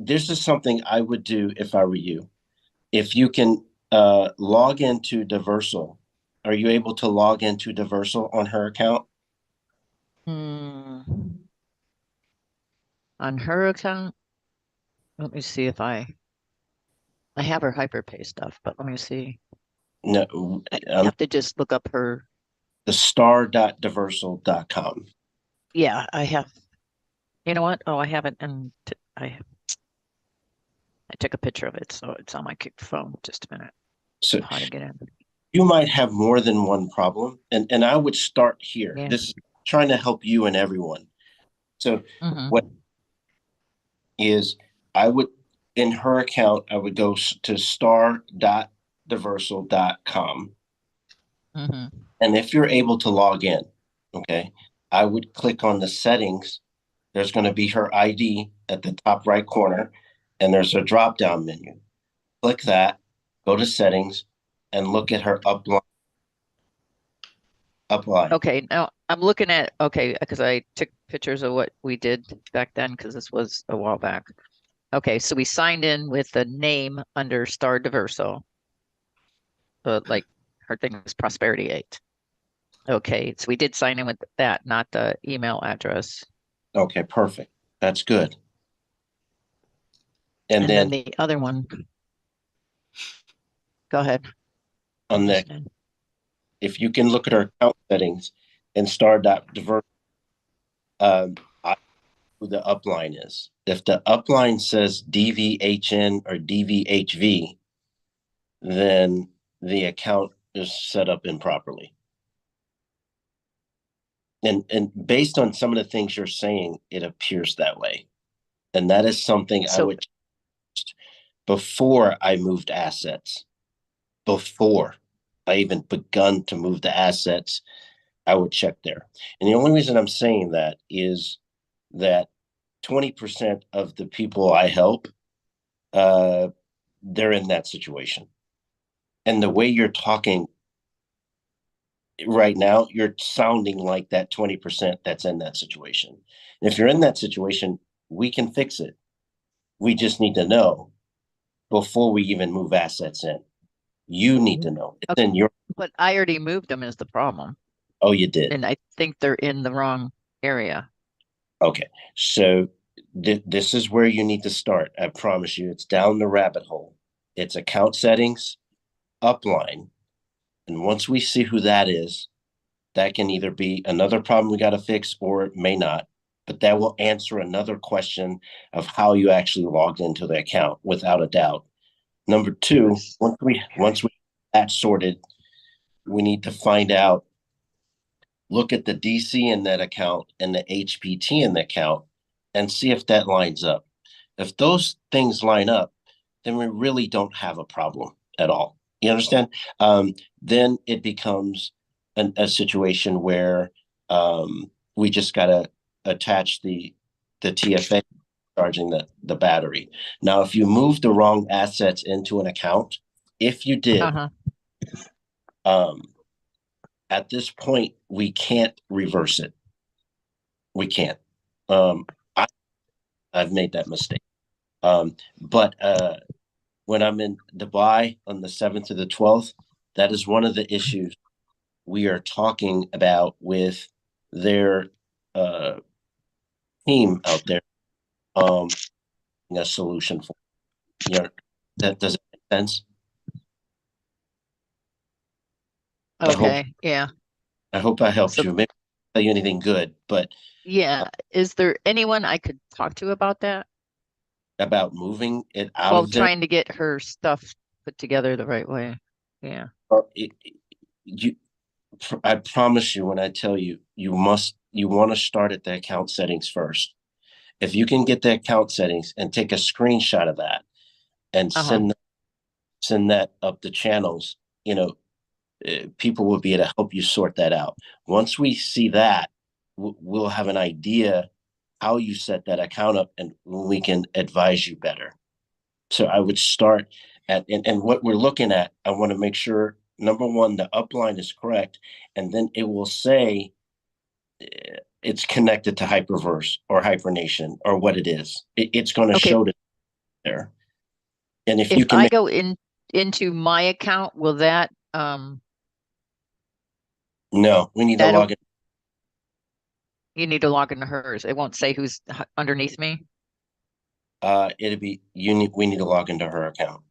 This is something I would do if I were you. If you can log into Daoversal, are you able to log into Daoversal on her account? On her account, let me see if I have her Hyperpay stuff, but let me see. No, I have to just look up her. the star.daoversal.com. Yeah, I have. You know what? Oh, I have it, and I took a picture of it, so it's on my phone. Just a minute. So how to get in? You might have more than one problem, and I would start here. Yeah. This is trying to help you and everyone. So what is, I would, in her account, I would go to star.daoversal.com. And if you're able to log in, okay, I would click on the settings. There's going to be her ID at the top right corner, and there's a drop-down menu. Click that, go to settings, and look at her upline. Okay, now I'm looking at, okay, because I took pictures of what we did back then, because this was a while back. Okay, so we signed in with the name under Star Daoversal. Like her thing is Prosperity 8. Okay, so we did sign in with that, not the email address. Okay, perfect. That's good. And And then then the other one. Go ahead. on I'm the, listening. if you can look at our account settings and star.divert, who the upline is. If the upline says DVHN or DVHV, then the account is set up improperly. And based on some of the things you're saying, it appears that way. And that is something I would, before I moved assets, before I even begun to move the assets, I would check there. And the only reason I'm saying that is that 20% of the people I help, they're in that situation. And the way you're talking right now, you're sounding like that 20% that's in that situation. And if you're in that situation, we can fix it. We just need to know before we even move assets in. You need to know. It's in your. But I already moved them is the problem. Oh, you did. And I think they're in the wrong area. Okay. So this is where you need to start. I promise you, it's down the rabbit hole. It's account settings, upline. And once we see who that is, that can either be another problem we got to fix or it may not. But that will answer another question of how you actually logged into the account without a doubt. Number two, once we that sorted, we need to find out, look at the DC in that account and the HPT in the account and see if that lines up. If those things line up, then we really don't have a problem at all. You understand? Then it becomes a situation where we just got to attach the TFA charging the battery. Now, if you move the wrong assets into an account, if you did, at this point, we can't reverse it. We can't. I've made that mistake. But when I'm in Dubai on the 7th to the 12th, that is one of the issues we are talking about with their team out there. A solution for, that doesn't make sense. Okay, yeah. I hope I helped you. Maybe tell you anything good, but yeah. Is there anyone I could talk to about that? About moving it out of there? Trying to get her stuff put together the right way. Yeah. I promise you, when I tell you, you want to start at the account settings first. If you can get the account settings and take a screenshot of that and send that up the channels, people will be able to help you sort that out. Once we see that, we'll have an idea how you set that account up and we can advise you better. So I would start at, and what we're looking at, I want to make sure, number one, the upline is correct. And then it will say it's connected to Hyperverse or Hypernation or what it is. It's going to show it there. And if you can I go into my account, will that no, we need to log in. You need to log into hers. It won't say who's underneath me. It'll be we need to log into her account.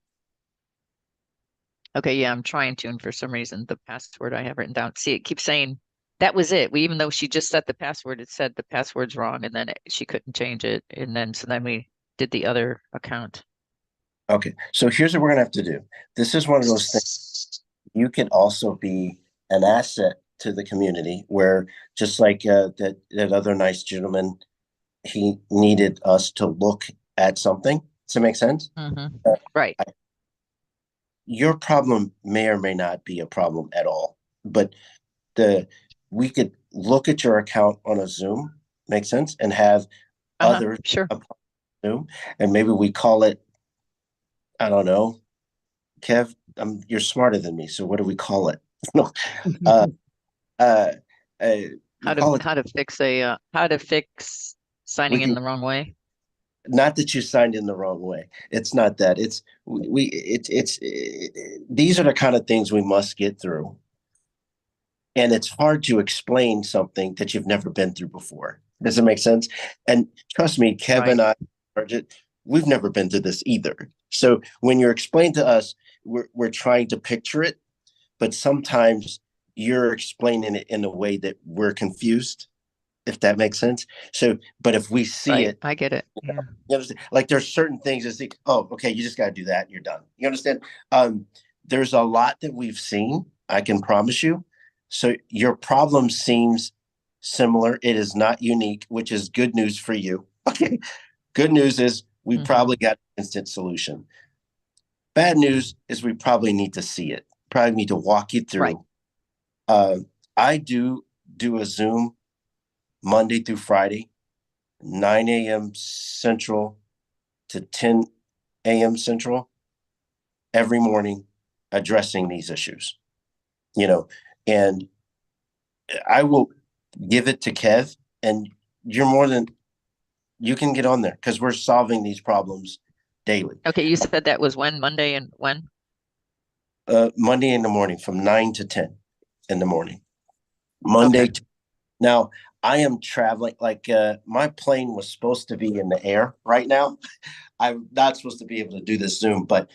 Okay, yeah, I'm trying to, and for some reason the password I have written down. See, it keeps saying that was it. Even though she just set the password, it said the password's wrong, and then she couldn't change it. And then so then we did the other account. Okay, so here's what we're gonna have to do. This is one of those things. You can also be an asset to the community, where just like that other nice gentleman, he needed us to look at something. Does it make sense? Right. Your problem may or may not be a problem at all, but we could look at your account on a Zoom, make sense, and have others Zoom, and maybe we call it, I don't know, Kev, you're smarter than me, so what do we call it? How to fix signing in the wrong way. Not that you signed in the wrong way. It's not that. It's these are the kind of things we must get through. And it's hard to explain something that you've never been through before. Does it make sense? And trust me, Kevin, we've never been through this either. So when you're explained to us, we're trying to picture it, but sometimes you're explaining it in a way that we're confused, if that makes sense. So, but if we see it, I get it. you understand? Like there's certain things that think, oh, okay, you just got to do that and you're done. You understand? There's a lot that we've seen, I can promise you. So your problem seems similar. It is not unique, which is good news for you. Okay. Good news is we probably got an instant solution. Bad news is we probably need to see it. Probably need to walk you through. Right. I do a Zoom Monday through Friday, 9 a.m. Central to 10 a.m. Central every morning, addressing these issues, and I will give it to Kev, and you can get on there because we're solving these problems daily. Okay, you said that was when? Monday and when? Monday in the morning from 9 to 10 in the morning. Monday. Okay. Now, I am traveling, my plane was supposed to be in the air right now. I'm not supposed to be able to do this Zoom, but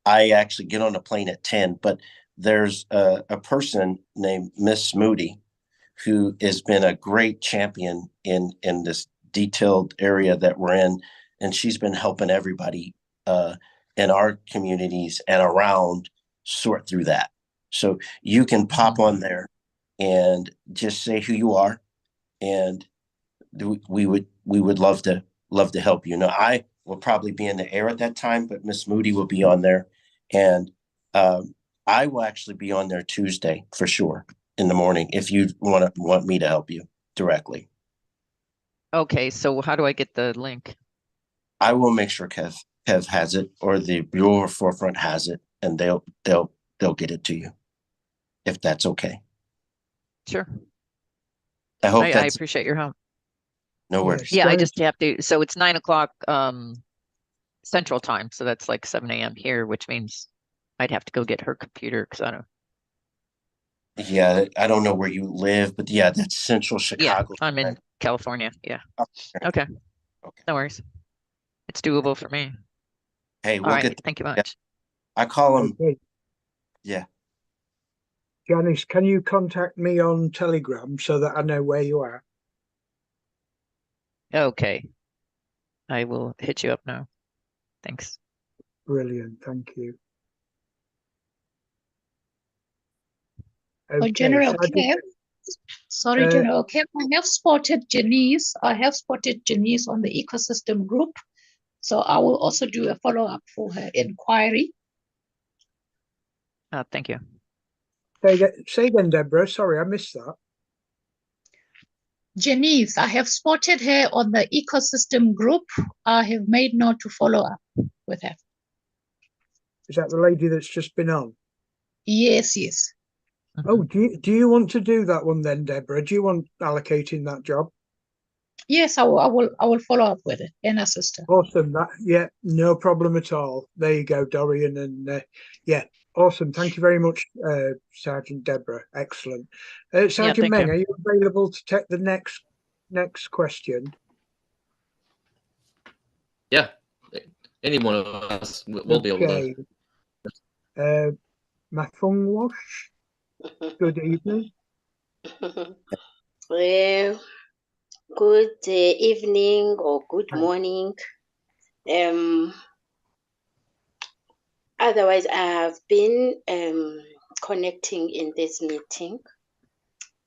I actually get on a plane at 10. But there's a person named Miss Moody who has been a great champion in this detailed area that we're in. And she's been helping everybody in our communities and around sort through that. So you can pop on there and just say who you are. And we would love to help you. Now, I will probably be in the air at that time, but Miss Moody will be on there. And I will actually be on there Tuesday for sure in the morning if you want me to help you directly. Okay, so how do I get the link? I will make sure Kev has it, or the Bureau Forefront has it, and they'll get it to you if that's okay. Sure. I hope I appreciate your help. No worries. Yeah, I just have to. So it's 9 o'clock Central Time, so that's like 7 a.m. here, which means I'd have to go get her computer because I don't. Yeah, I don't know where you live, but yeah, that's Central Chicago. Yeah, I'm in California. Yeah. Okay. No worries. It's doable for me. Hey, all right. Thank you much. Yeah. I call him. Okay. Yeah. Janice, can you contact me on Telegram so that I know where you are? Okay. I will hit you up now. Thanks. Brilliant. Thank you. Okay, General Kev, sorry, General Kev, I have spotted Janice. I have spotted Janice on the ecosystem group. So I will also do a follow-up for her inquiry. Thank you. Say again, Deborah. Sorry, I missed that. Janice, I have spotted her on the ecosystem group. I have made note to follow up with her. Is that the lady that's just been on? Yes, yes. Oh, do you want to do that one then, Deborah? Do you want allocating that job? Yes, I will follow up with it and assist her. Awesome. Yeah, no problem at all. There you go, Dorian, and yeah, awesome. Thank you very much, Sergeant Deborah. Excellent. Sergeant Meng, are you available to take the next question? Yeah, any one of us will be able to. Mafung Wash, good evening. Well, good evening or good morning. Otherwise, I have been connecting in this meeting,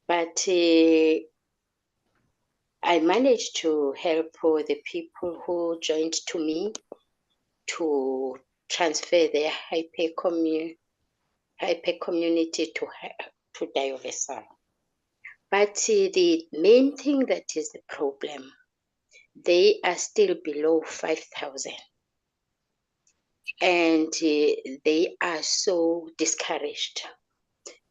but I managed to help the people who joined to me to transfer their hyper community to Daoversal. But the main thing that is the problem, they are still below 5,000. And they are so discouraged.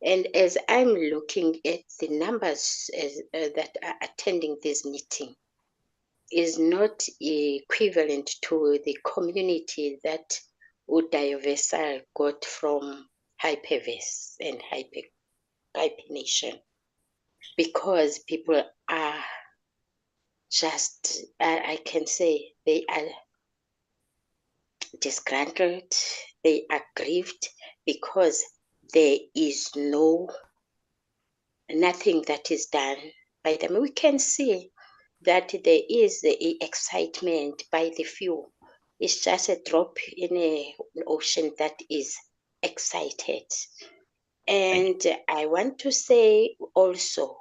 And as I'm looking at the numbers that are attending this meeting, is not equivalent to the community that Daoversal got from Hyperverse and Hyper hyphenation, because people are just, I can say, they are disgruntled, they are grieved, because there is nothing that is done by them. We can see that there is the excitement by the few. It's just a drop in an ocean that is excited. And I want to say also,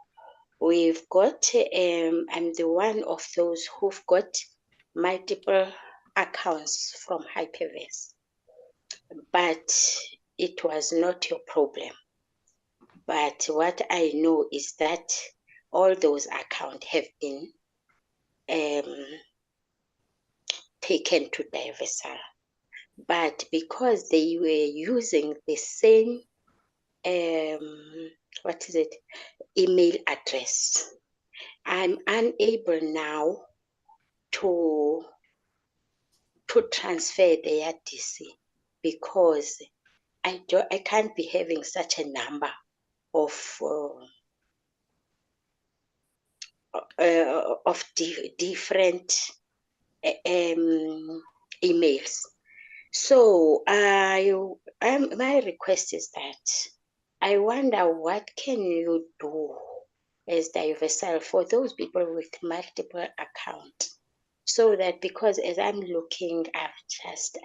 we've got, I'm the one of those who've got multiple accounts from Hyperverse, but it was not your problem. But what I know is that all those accounts have been taken to Daoversal. But because they were using the same, email address, I'm unable now to transfer their DC, because I can't be having such a number of different emails. So my request is that I wonder what can you do as Daoversal for those people with multiple accounts, so that, because as I'm looking, I'm just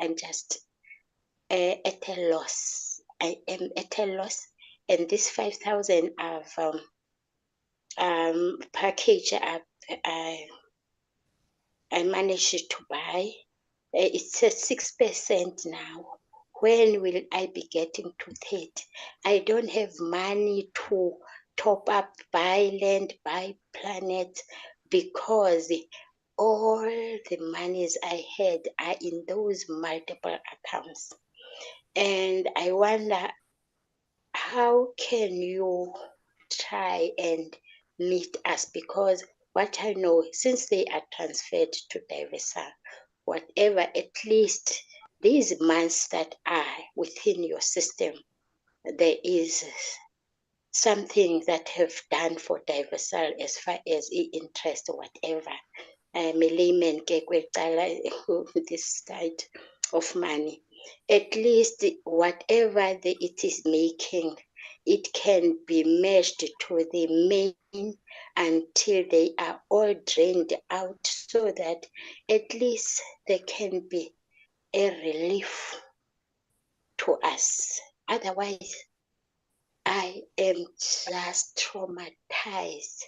at a loss. I am at a loss, and this 5,000 of package I managed to buy. It's at 6% now. When will I be getting to 30? I don't have money to top up, buy land, buy planet, because all the monies I had are in those multiple accounts. And I wonder, how can you try and meet us? Because what I know, since they are transferred to Daoversal, whatever, at least these months that are within your system, there is something that have done for Daoversal as far as interest or whatever. Layman this side of money. At least whatever it is making, it can be meshed to the main until they are all drained out, so that at least there can be a relief to us. Otherwise, I am just traumatized.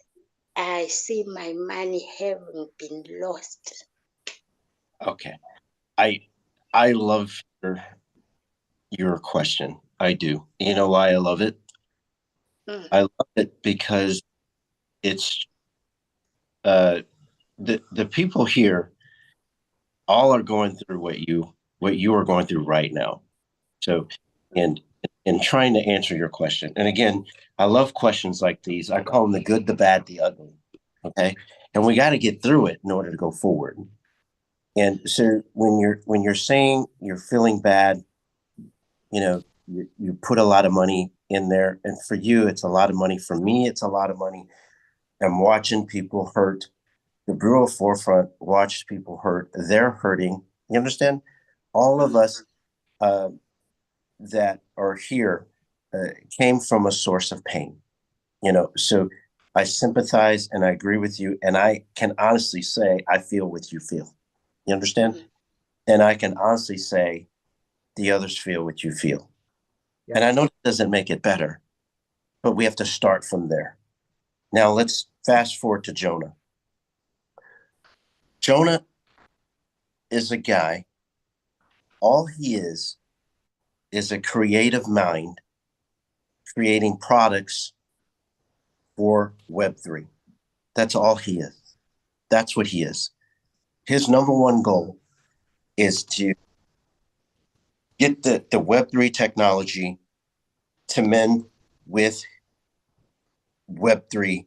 I see my money having been lost. Okay. I love your question. I do. You know why I love it? I love it because it's the people here all are going through what you are going through right now. So, and trying to answer your question. And again, I love questions like these. I call them the good, the bad, the ugly. Okay. And we got to get through it in order to go forward. And so when you're saying you're feeling bad, you know, you put a lot of money in there, and for you, it's a lot of money. For me, it's a lot of money. I'm watching people hurt. The Bureau Forefront watched people hurt. They're hurting. You understand? All of us that are here came from a source of pain. You know, so I sympathize and I agree with you. And I can honestly say I feel what you feel. You understand? And I can honestly say the others feel what you feel. Yeah. And I know it doesn't make it better, but we have to start from there. Now let's fast forward to Jonah. Jonah is a guy, all he is a creative mind creating products for Web3. That's all he is. That's what he is. His number one goal is to get the Web3 technology to men with Web3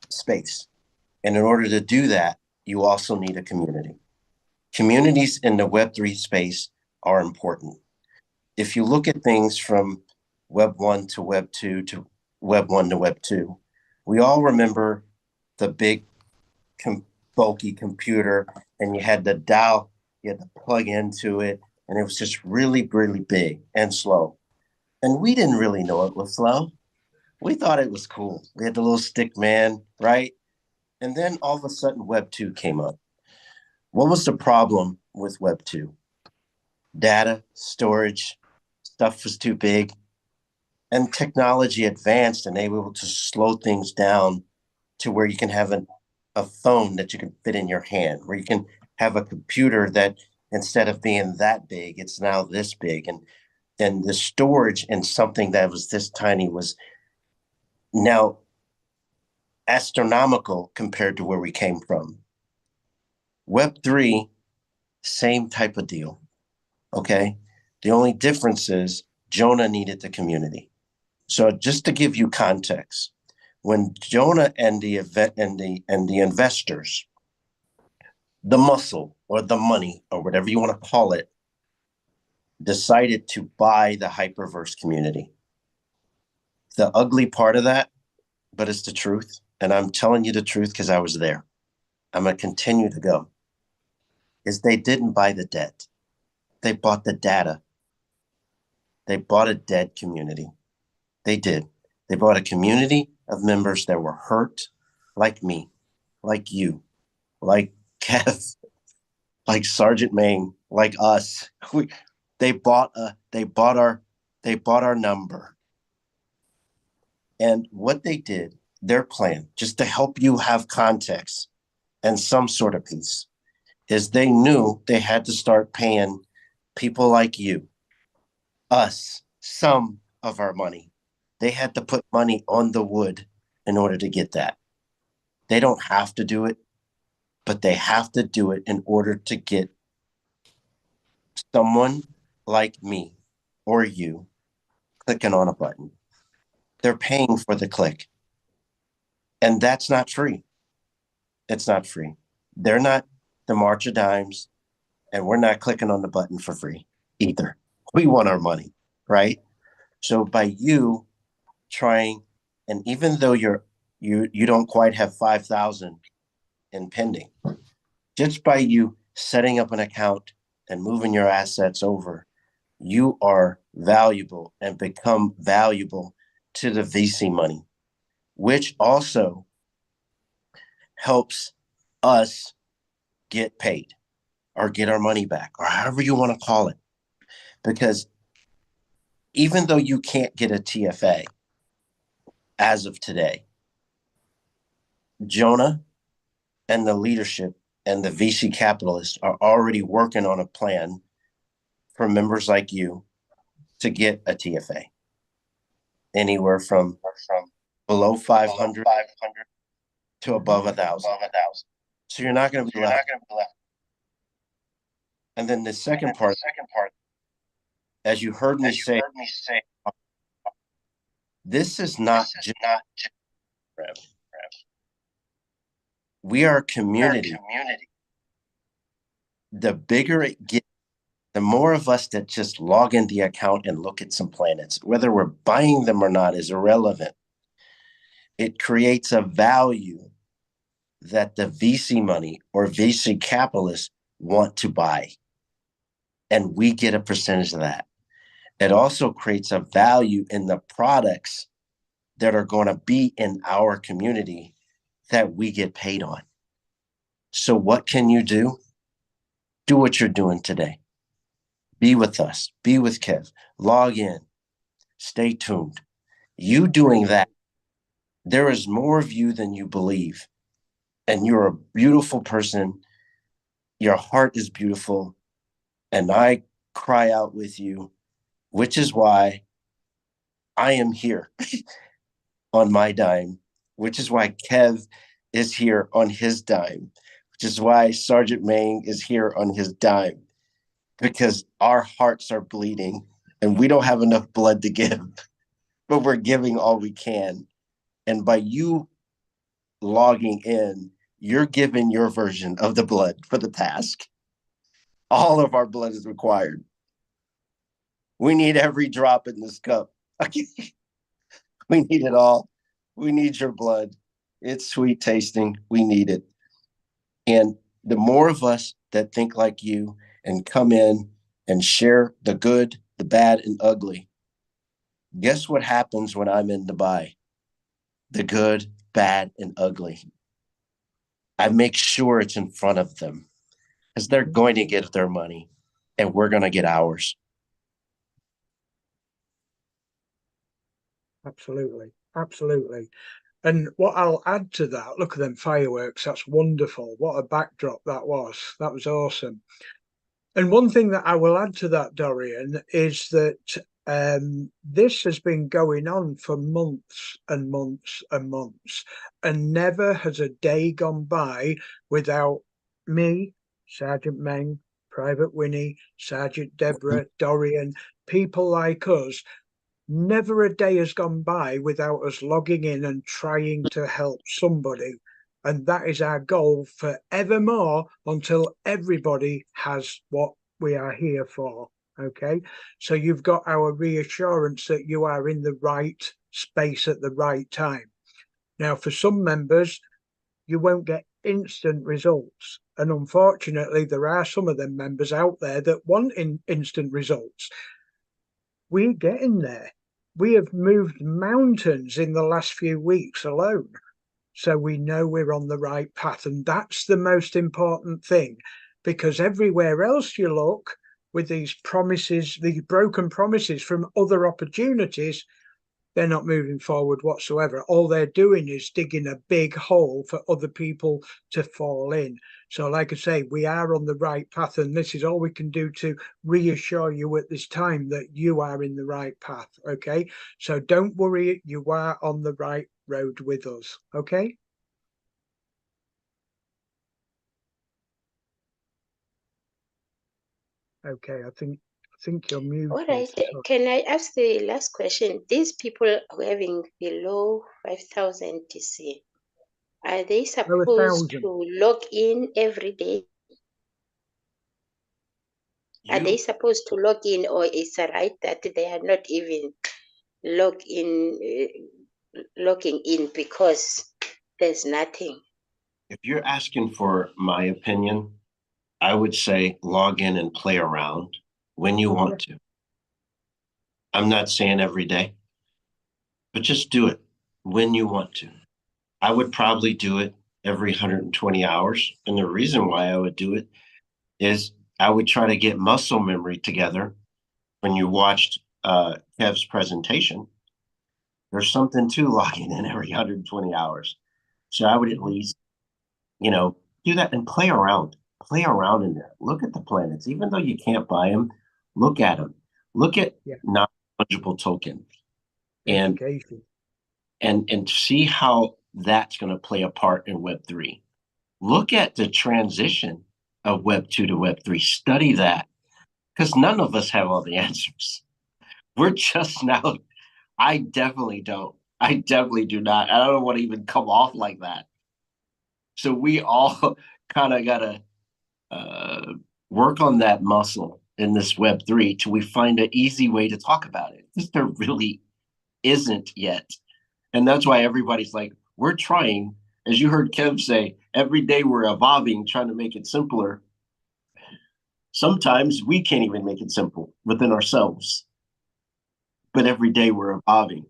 space. And in order to do that, you also need a community. Communities in the Web3 space are important. If you look at things from Web 1 to Web 2 to Web 1 to Web 2. We all remember the big bulky computer, and you had to dial, you had to plug into it, and it was just really, really big and slow. And we didn't really know it was slow. We thought it was cool. We had the little stick man, right? And then all of a sudden, Web 2 came up. What was the problem with Web 2? Data, storage, stuff was too big. And technology advanced, and they were able to slow things down to where you can have a phone that you can fit in your hand, where you can have a computer that instead of being that big, it's now this big. And the storage in something that was this tiny was now astronomical compared to where we came from. Web 3, same type of deal. Okay. The only difference is Jonah needed the community. So just to give you context, when Jonah and the investors, the muscle or the money or whatever you want to call it, decided to buy the Hyperverse community. The ugly part of that, but it's the truth, and I'm telling you the truth because I was there. I'm going to continue to go, is they didn't buy the debt. They bought the data. They bought a dead community. They did. They bought a community of members that were hurt, like me, like you, like Kev, like Sergeant Main, like us. They bought our number. And what they did, their plan, just to help you have context and some sort of peace, is they knew they had to start paying people like you, us, some of our money. They had to put money on the wood in order to get that. They don't have to do it, but they have to do it in order to get someone like me or you clicking on a button. They're paying for the click. And that's not free. It's not free. They're not the March of Dimes, and we're not clicking on the button for free either. We want our money, right? So by you trying, and even though you don't quite have 5,000 in pending, just by you setting up an account and moving your assets over, you are valuable and become valuable to the VC money, which also helps us get paid or get our money back, or however you want to call it. Because even though you can't get a TFA as of today, Jonah and the leadership and the VC capitalists are already working on a plan for members like you to get a TFA, anywhere from below 500 to above 1,000. So you're not going to be left. And then the second part, as you heard me say, this is not just we are a community. The bigger it gets, the more of us that just log in the account and look at some planets, whether we're buying them or not is irrelevant. It creates a value that the VC money or VC capitalists want to buy. And we get a percentage of that. It also creates a value in the products that are going to be in our community that we get paid on. So what can you do? Do what you're doing today. Be with us. Be with Kev. Log in. Stay tuned. You doing that, there is more of you than you believe. And you're a beautiful person. Your heart is beautiful. And I cry out with you, which is why I am here on my dime, which is why Kev is here on his dime, which is why Sergeant Main is here on his dime, because our hearts are bleeding and we don't have enough blood to give, but we're giving all we can. And by you logging in, you're giving your version of the blood for the task. All of our blood is required. We need every drop in this cup. We need it all. We need your blood. It's sweet tasting. We need it. And the more of us that think like you and come in and share the good, the bad, and ugly, guess what happens when I'm in Dubai? The good, bad, and ugly. I make sure it's in front of them because they're going to get their money and we're going to get ours. Absolutely. Absolutely. And what I'll add to that, look at them fireworks. That's wonderful. What a backdrop that was. That was awesome. And one thing that I will add to that, Dorian, is that this has been going on for months and months and months, and never has a day gone by without me, Sergeant Meng, Private Winnie, Sergeant Deborah, Dorian, people like us. Never a day has gone by without us logging in and trying to help somebody. And that is our goal forevermore until everybody has what we are here for. Okay. So you've got our reassurance that you are in the right space at the right time. Now, for some members, you won't get instant results. And unfortunately, there are some of them members out there that want instant results. We're getting there. We have moved mountains in the last few weeks alone. So we know we're on the right path. And that's the most important thing, because everywhere else you look with these promises, these broken promises from other opportunities, they're not moving forward whatsoever. All they're doing is digging a big hole for other people to fall in. So like I say, we are on the right path, and this is all we can do to reassure you at this time that you are in the right path. Okay, so don't worry, you are on the right road with us. Okay. Okay, I think you're muted. All right. Can I ask the last question? These people who are having below 5,000 TC, are they supposed to log in every day? Are they supposed to log in, or is it right that they are not even logging in because there's nothing? If you're asking for my opinion, I would say log in and play around when you want to. I'm not saying every day, but just do it when you want to. I would probably do it every 120 hours. And the reason why I would do it is I would try to get muscle memory together. When you watched Kev's presentation, there's something to logging in every 120 hours. So I would at least, do that and play around. Play around in there. Look at the planets. Even though you can't buy them, look at them. Look at non-fungible tokens and see how that's going to play a part in Web3. Look at the transition of Web2 to Web3. Study that, because none of us have all the answers. We're just now. I definitely don't. I definitely do not. I don't want to even come off like that. So we all kind of got to work on that muscle in this Web3 till we find an easy way to talk about it. Because there really isn't yet. And that's why everybody's like, we're trying, as you heard Kev say, every day we're evolving, trying to make it simpler. Sometimes we can't even make it simple within ourselves. But every day we're evolving.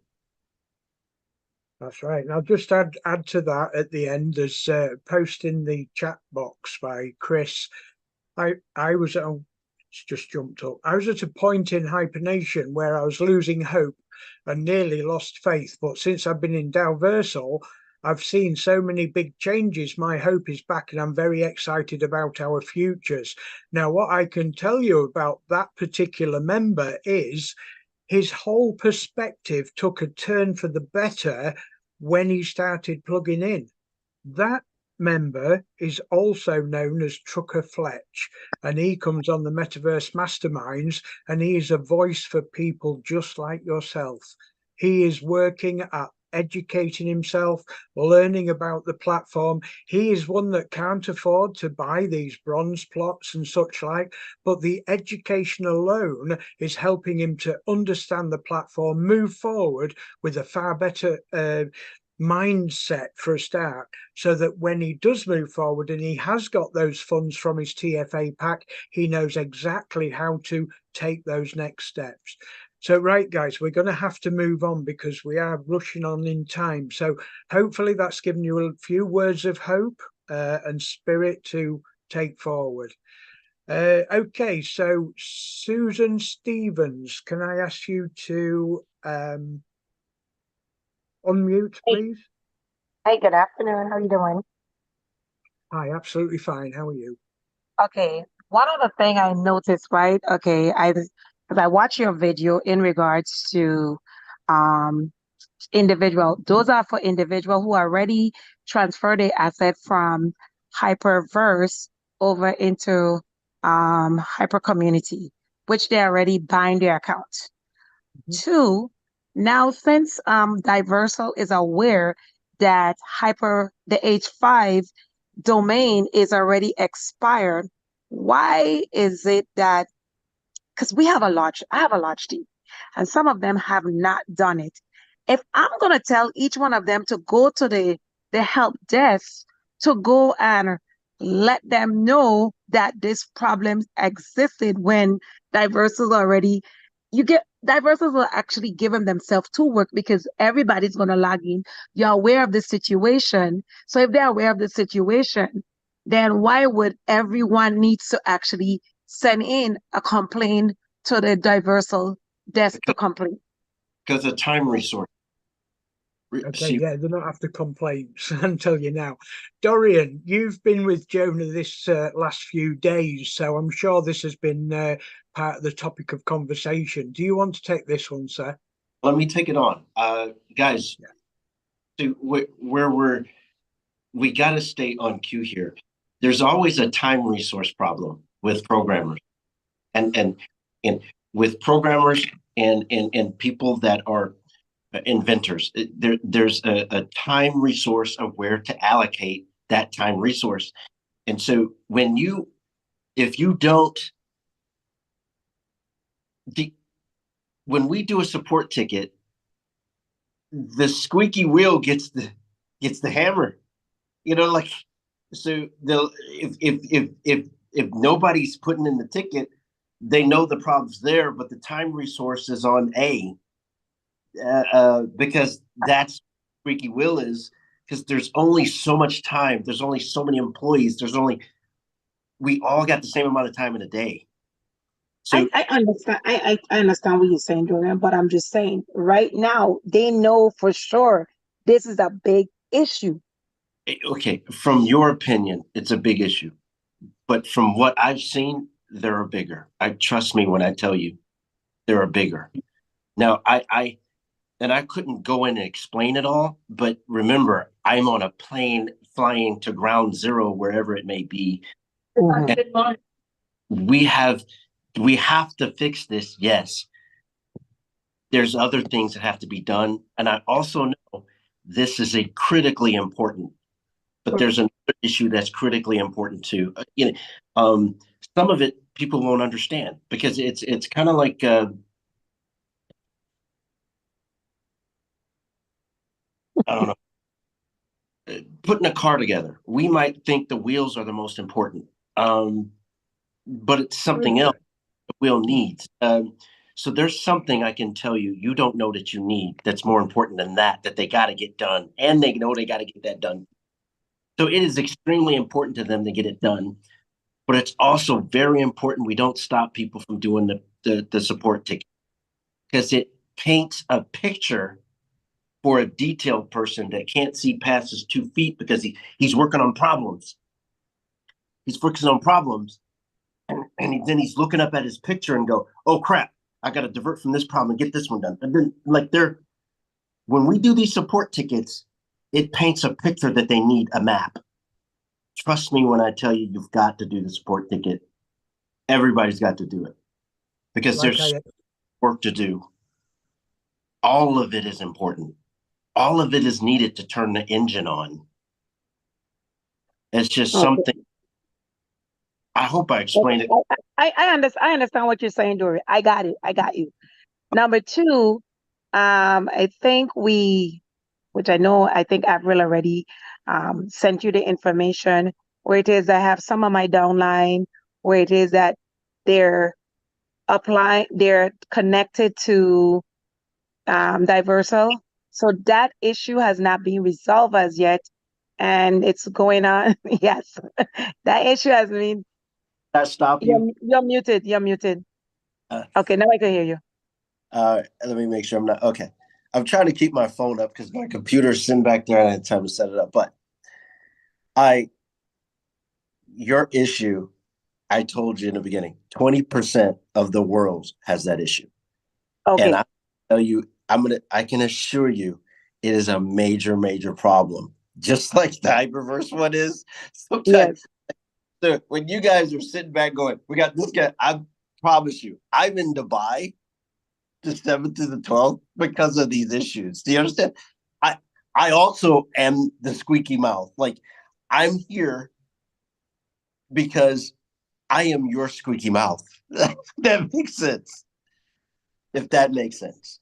That's right. And I'll just add to that at the end. There's a post in the chat box by Chris. I was it's just jumped up. I was at a point in Hypernation where I was losing hope and nearly lost faith. But since I've been in Daoversal, I've seen so many big changes. My hope is back, and I'm very excited about our futures. Now, what I can tell you about that particular member is his whole perspective took a turn for the better when he started plugging in. That member is also known as Trucker Fletch, and he comes on the Metaverse Masterminds, and he is a voice for people just like yourself. He is working at educating himself, learning about the platform. He is one that can't afford to buy these bronze plots and such like, but the education alone is helping him to understand the platform, move forward with a far better mindset for a start, so that when he does move forward and he has got those funds from his TFA pack, he knows exactly how to take those next steps. So, right, guys, we're going to have to move on because we are rushing on in time. So hopefully that's given you a few words of hope and spirit to take forward. Okay, so Susan Stevens, can I ask you to unmute, please? Hey, good afternoon. How are you doing? Hi, absolutely fine. How are you? Okay, one other thing I noticed, right? Okay, because I watched your video in regards to um individual. Those are for individual who already transferred their asset from Hyperverse over into Hyper Community, which they already bind their account. Two, now since Daoversal is aware that the H5 domain is already expired, why is it that, because I have a large team, and some of them have not done it. If I'm gonna tell each one of them to go to the help desk to go and let them know that this problem existed when Daoversal already, Daoversal will actually give them themselves to work because everybody's gonna log in. You're aware of the situation. So if they're aware of the situation, then why would everyone needs to actually send in a complaint to the Daoversal desk to complain? Because of time resource. Okay, yeah, they're not after complaints, I'll tell you now. Dorian, you've been with Jonah this last few days, so I'm sure this has been part of the topic of conversation. Do you want to take this one, sir? Let me take it on. Guys, so we got to stay on cue here. There's always a time resource problem with programmers and with programmers and people that are inventors. There's a time resource of where to allocate that time resource. And so if you don't, when we do a support ticket, the squeaky wheel gets the hammer. You know, like, so if nobody's putting in the ticket, they know the problem's there, but the time resource is on A, because that's squeaky wheel is, because there's only so much time. There's only so many employees. We all got the same amount of time in a day. So I understand. I understand what you're saying, Julian, but I'm just saying right now they know for sure this is a big issue. Okay, from your opinion, it's a big issue, but from what I've seen, there are bigger. Trust me when I tell you, there are bigger. Now, I couldn't go in and explain it all, but remember, I'm on a plane flying to ground zero, wherever it may be. We have to fix this. Yes, there's other things that have to be done, and I also know this is a critically important. But there's another issue that's critically important too. Some of it people won't understand because it's kind of like I don't know, putting a car together. We might think the wheels are the most important, but it's something else the wheel needs. So there's something I can tell you don't know that you need that's more important than that they got to get done, and they know they got to get that done. So it is extremely important to them to get it done, but it's also very important we don't stop people from doing the support ticket, because it paints a picture for a detailed person that can't see past his 2 feet because he's working on problems. He's focusing on problems, and then he's looking up at his picture and go, oh crap, I got to divert from this problem and get this one done. And then when we do these support tickets, it paints a picture that they need a map. Trust me when I tell you, you've got to do the support ticket. Everybody's got to do it because there's work to do. All of it is important. all of it is needed to turn the engine on. It's just Okay. something. I hope I explained it. I understand what you're saying, Dory. I got it. I got you. Number two, I think which I think Avril already sent you the information where it is I have some of my downline where it is that they're connected to Daoversal. So that issue has not been resolved as yet. And it's going on. Yes, that issue has been. That stop you? You're muted. You're muted. Okay, now I can hear you. Let me make sure I'm not. Okay. I'm trying to keep my phone up because my computer's sitting back there and I had time to set it up. But your issue, I told you in the beginning, 20% of the world has that issue. Okay. And I tell you, I can assure you it is a major, major problem. Just like the hyperverse one is. Sometimes when you guys are sitting back going, we got this guy, I promise you, I'm in Dubai the 7th to the 12th because of these issues. Do you understand? I also am the squeaky mouth. Like, I'm here because I am your squeaky mouth. That makes sense. If that makes sense.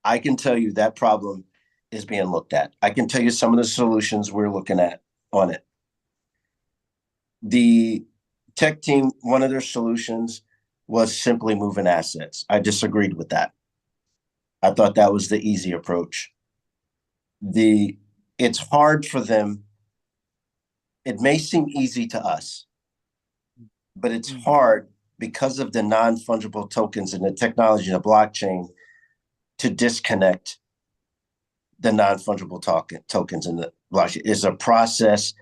I can tell you that problem is being looked at. I can tell you some of the solutions we're looking at on it. The tech team, one of their solutions was simply moving assets. I disagreed with that. I thought that was the easy approach. It's hard for them. It may seem easy to us, but it's hard because of the non-fungible tokens and the technology of the blockchain to disconnect the non-fungible tokens in the blockchain. It's a process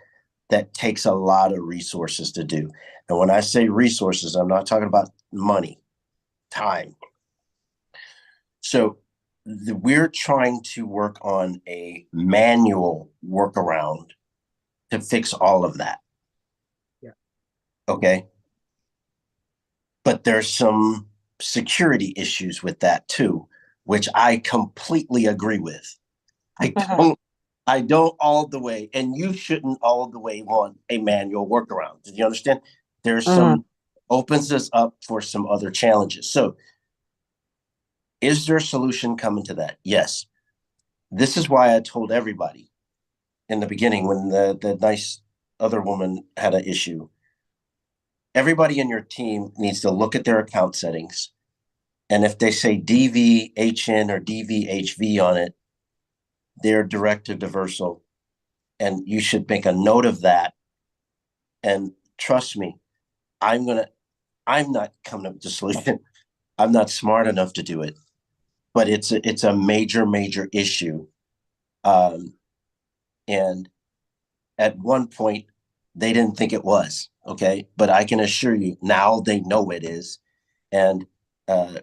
that takes a lot of resources to do. And when I say resources, I'm not talking about money, time. So we're trying to work on a manual workaround to fix all of that. Yeah. Okay. But there's some security issues with that too, which I completely agree with. I don't all the way, and you shouldn't all the way want a manual workaround. Did you understand? There's some opens us up for some other challenges. So is there a solution coming to that? Yes. This is why I told everybody in the beginning when the nice other woman had an issue. Everybody in your team needs to look at their account settings. And if they say DVHN or DVHV on it, they're direct to Daoversal. And you should make a note of that. And trust me, I'm not coming up with a solution. I'm not smart enough to do it. But it's a major, major issue. And at one point, they didn't think it was, okay? But I can assure you, now they know it is. And we're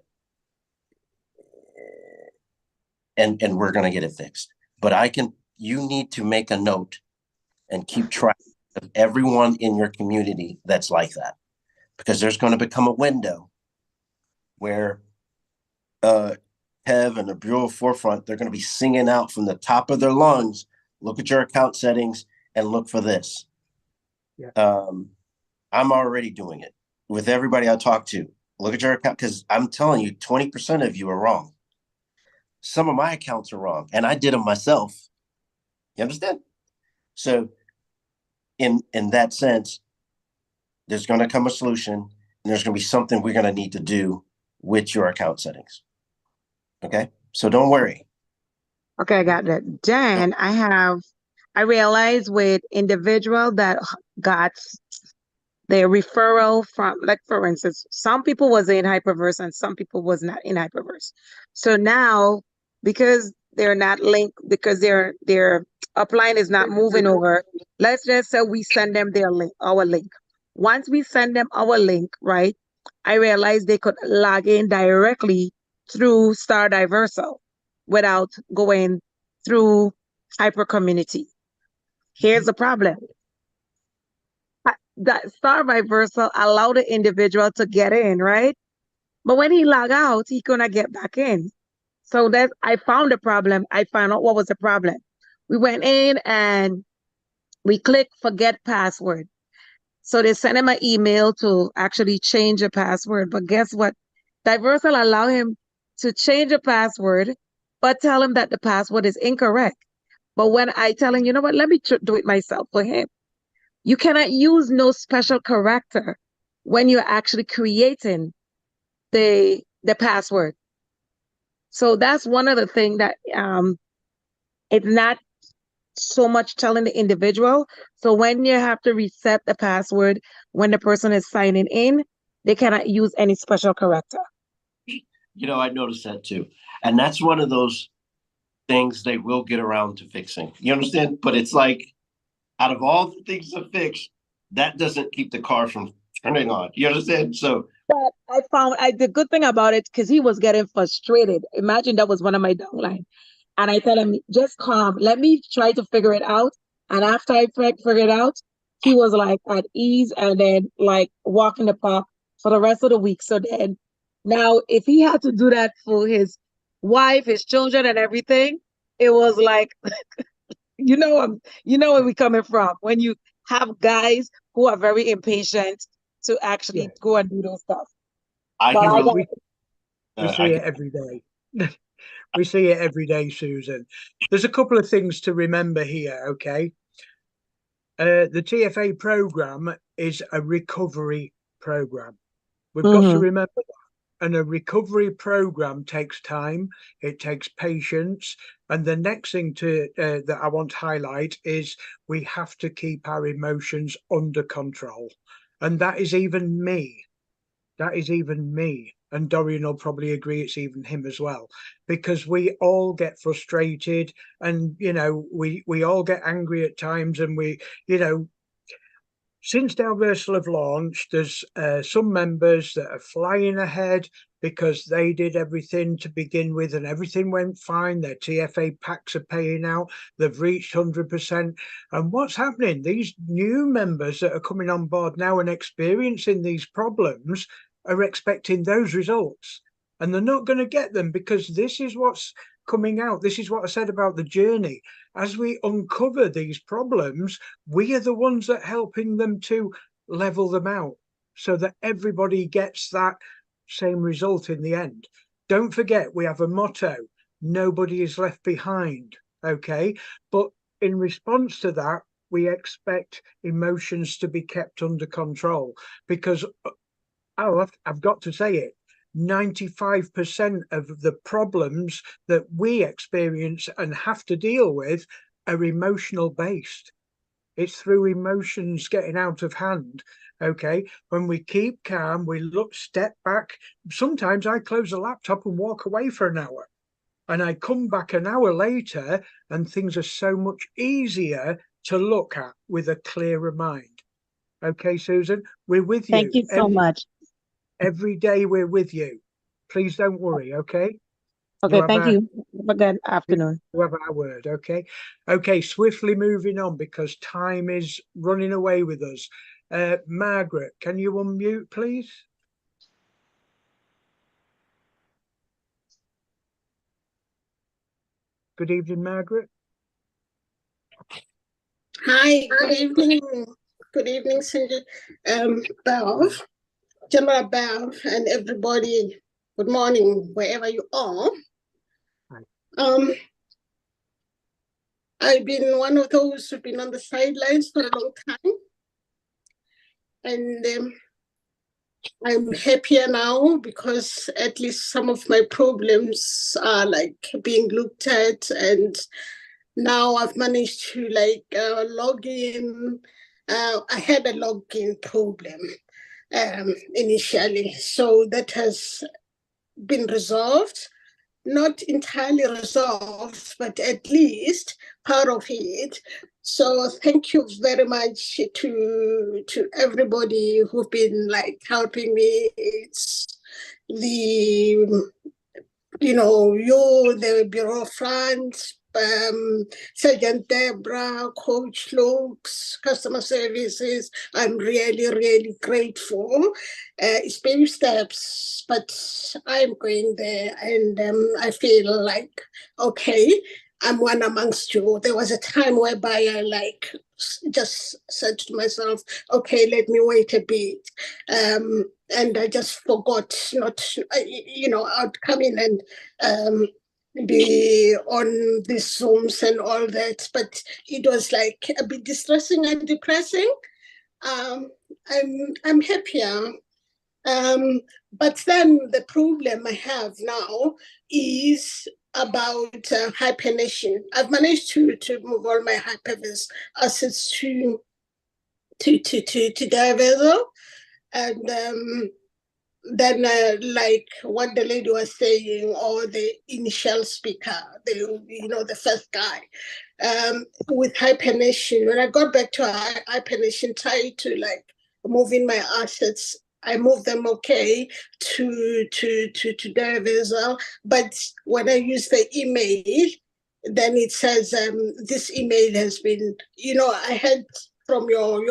going to get it fixed. But you need to make a note and keep track of everyone in your community that's like that. Because there's going to become a window where Kev and the Bureau of Forefront, they're going to be singing out from the top of their lungs, look at your account settings and look for this. Yeah. I'm already doing it with everybody I talk to. Look at your account, because I'm telling you, 20% of you are wrong. Some of my accounts are wrong, and I did them myself. You understand? So in that sense, there's going to come a solution, and there's going to be something we're going to need to do with your account settings. Okay? So don't worry. Okay, I got that. Then I realized with individual that got their referral from, like, for instance, some people was in Hyperverse and some people was not in Hyperverse. So now, because they're not linked, because their upline is not moving over, let's just say we send them our link. Once we send them our link, right, I realized they could log in directly through Star Daoversal without going through Hyper Community. Here's the problem. That Star Daoversal allowed the individual to get in, right? But when he log out, he couldn't get back in. So that I found a problem. I found out what was the problem. We went in and we clicked forget password. So they sent him an email to actually change a password. But guess what? Daoversal allow him to change a password, but tell him that the password is incorrect. But when I tell him, you know what, let me do it myself for him. You cannot use no special character when you're actually creating the password. So that's one of the things that it's not so much telling the individual. So when you have to reset the password, when the person is signing in, they cannot use any special character. You know, I noticed that too. And that's one of those things they will get around to fixing. You understand? But it's like, out of all the things to fix, that doesn't keep the car from turning on. You understand? So but I found the good thing about it, because he was getting frustrated. Imagine that was one of my downline. And I tell him, just calm, let me try to figure it out. And after I figured it out, he was like at ease and then like walking the park for the rest of the week. So then now if he had to do that for his wife, his children and everything, it was like, you know where we're coming from. When you have guys who are very impatient to actually go and do those stuff. We see it every day. We see it every day, Susan. There's a couple of things to remember here, okay? The TFA program is a recovery program. We've got to remember that. And a recovery program takes time, it takes patience. And the next thing that I want to highlight is we have to keep our emotions under control. And that is even me. That is even me. And Dorian will probably agree it's even him as well, because we all get frustrated and, you know, we all get angry at times. And we, you know, since Daoversal have launched, there's some members that are flying ahead because they did everything to begin with and everything went fine. Their TFA packs are paying out. They've reached 100%. And what's happening? These new members that are coming on board now and experiencing these problems are expecting those results. And they're not going to get them, because this is what's coming out. This is what I said about the journey. As we uncover these problems, we are the ones that are helping them to level them out so that everybody gets that same result in the end. Don't forget, we have a motto: nobody is left behind. Okay, but in response to that, we expect emotions to be kept under control, because I've got to say it, 95% of the problems that we experience and have to deal with are emotional based. It's through emotions getting out of hand. Okay, when we keep calm, we step back. Sometimes I close the laptop and walk away for an hour, and I come back an hour later and things are so much easier to look at with a clearer mind. Okay, Susan, we're with you. Thank you so much. Every day we're with you. Please don't worry, okay? Okay, thank you. Have a good afternoon. You have our word, okay? Okay, swiftly moving on because time is running away with us. Margaret, can you unmute, please? Good evening, Margaret. Hi, good evening. Good evening, Cindy. Bev, General Bev, and everybody. Good morning, wherever you are. I've been one of those who've been on the sidelines for a long time. And I'm happier now because at least some of my problems are like being looked at, and now I've managed to log in. I had a login problem initially, so that has been resolved. Not entirely resolved, but at least part of it. So thank you very much to everybody who've been helping me. It's the the Bureau of Funds, Sergeant Deborah, Coach Lux, customer services. I'm really, really grateful. It's baby steps, but I'm going there, and I feel like, okay, I'm one amongst you. There was a time whereby I just said to myself, okay, let me wait a bit. And I just forgot I'd come in and be on these Zooms and all that, but it was like a bit distressing and depressing. I'm happier. But then the problem I have now is about hypernation. I've managed to move all my Hyperverse assets to Daoversal, and then like what the lady was saying, or the initial speaker, the first guy, with hypernation. When I got back to hypernation, tried to like move in my assets, I moved them okay to Daoversal, but when I use the email, then it says this email has been, I had from your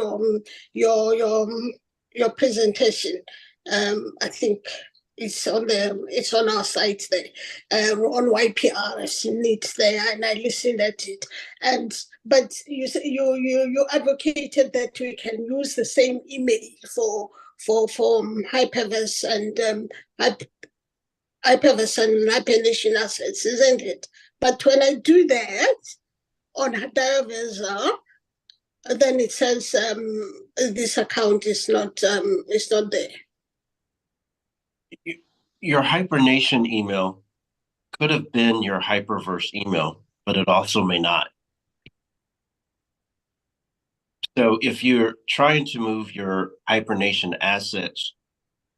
presentation. I think it's on our site there, on YPR. I've seen it there, and I listened at it. But you advocated that we can use the same email for Hyperverse and Hyperverse and Hypernation assets, isn't it? But when I do that on Daoversal, then it says this account is not there. Your Hypernation email could have been your Hyperverse email, but it also may not. So if you're trying to move your Hypernation assets,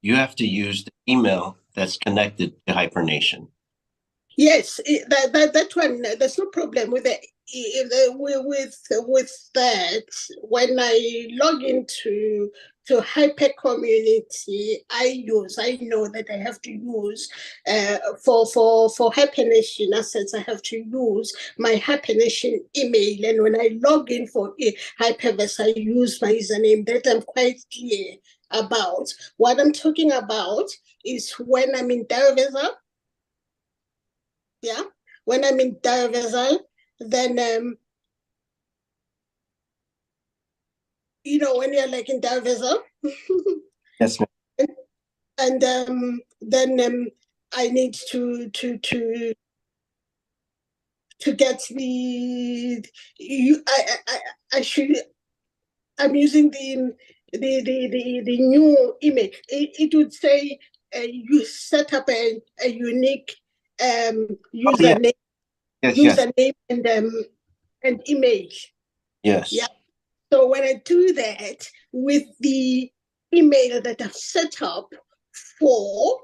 you have to use the email that's connected to Hypernation. Yes, that one, there's no problem with it. With that, when I log into Hyper Community, I know that I have to use for Hypernation assets, I have to use my Hypernation email, and when I log in for Hyperverse, I use my username. That I'm quite clear about. What I'm talking about is when I'm in Daoversal. Yeah, when I'm in Daoversal, then when you're like in Daoversal. Yes, ma'am. And then I need to get I'm using the new image. It would say you set up a unique username, username and image. Yes. Yeah. So when I do that with the email that I've set up for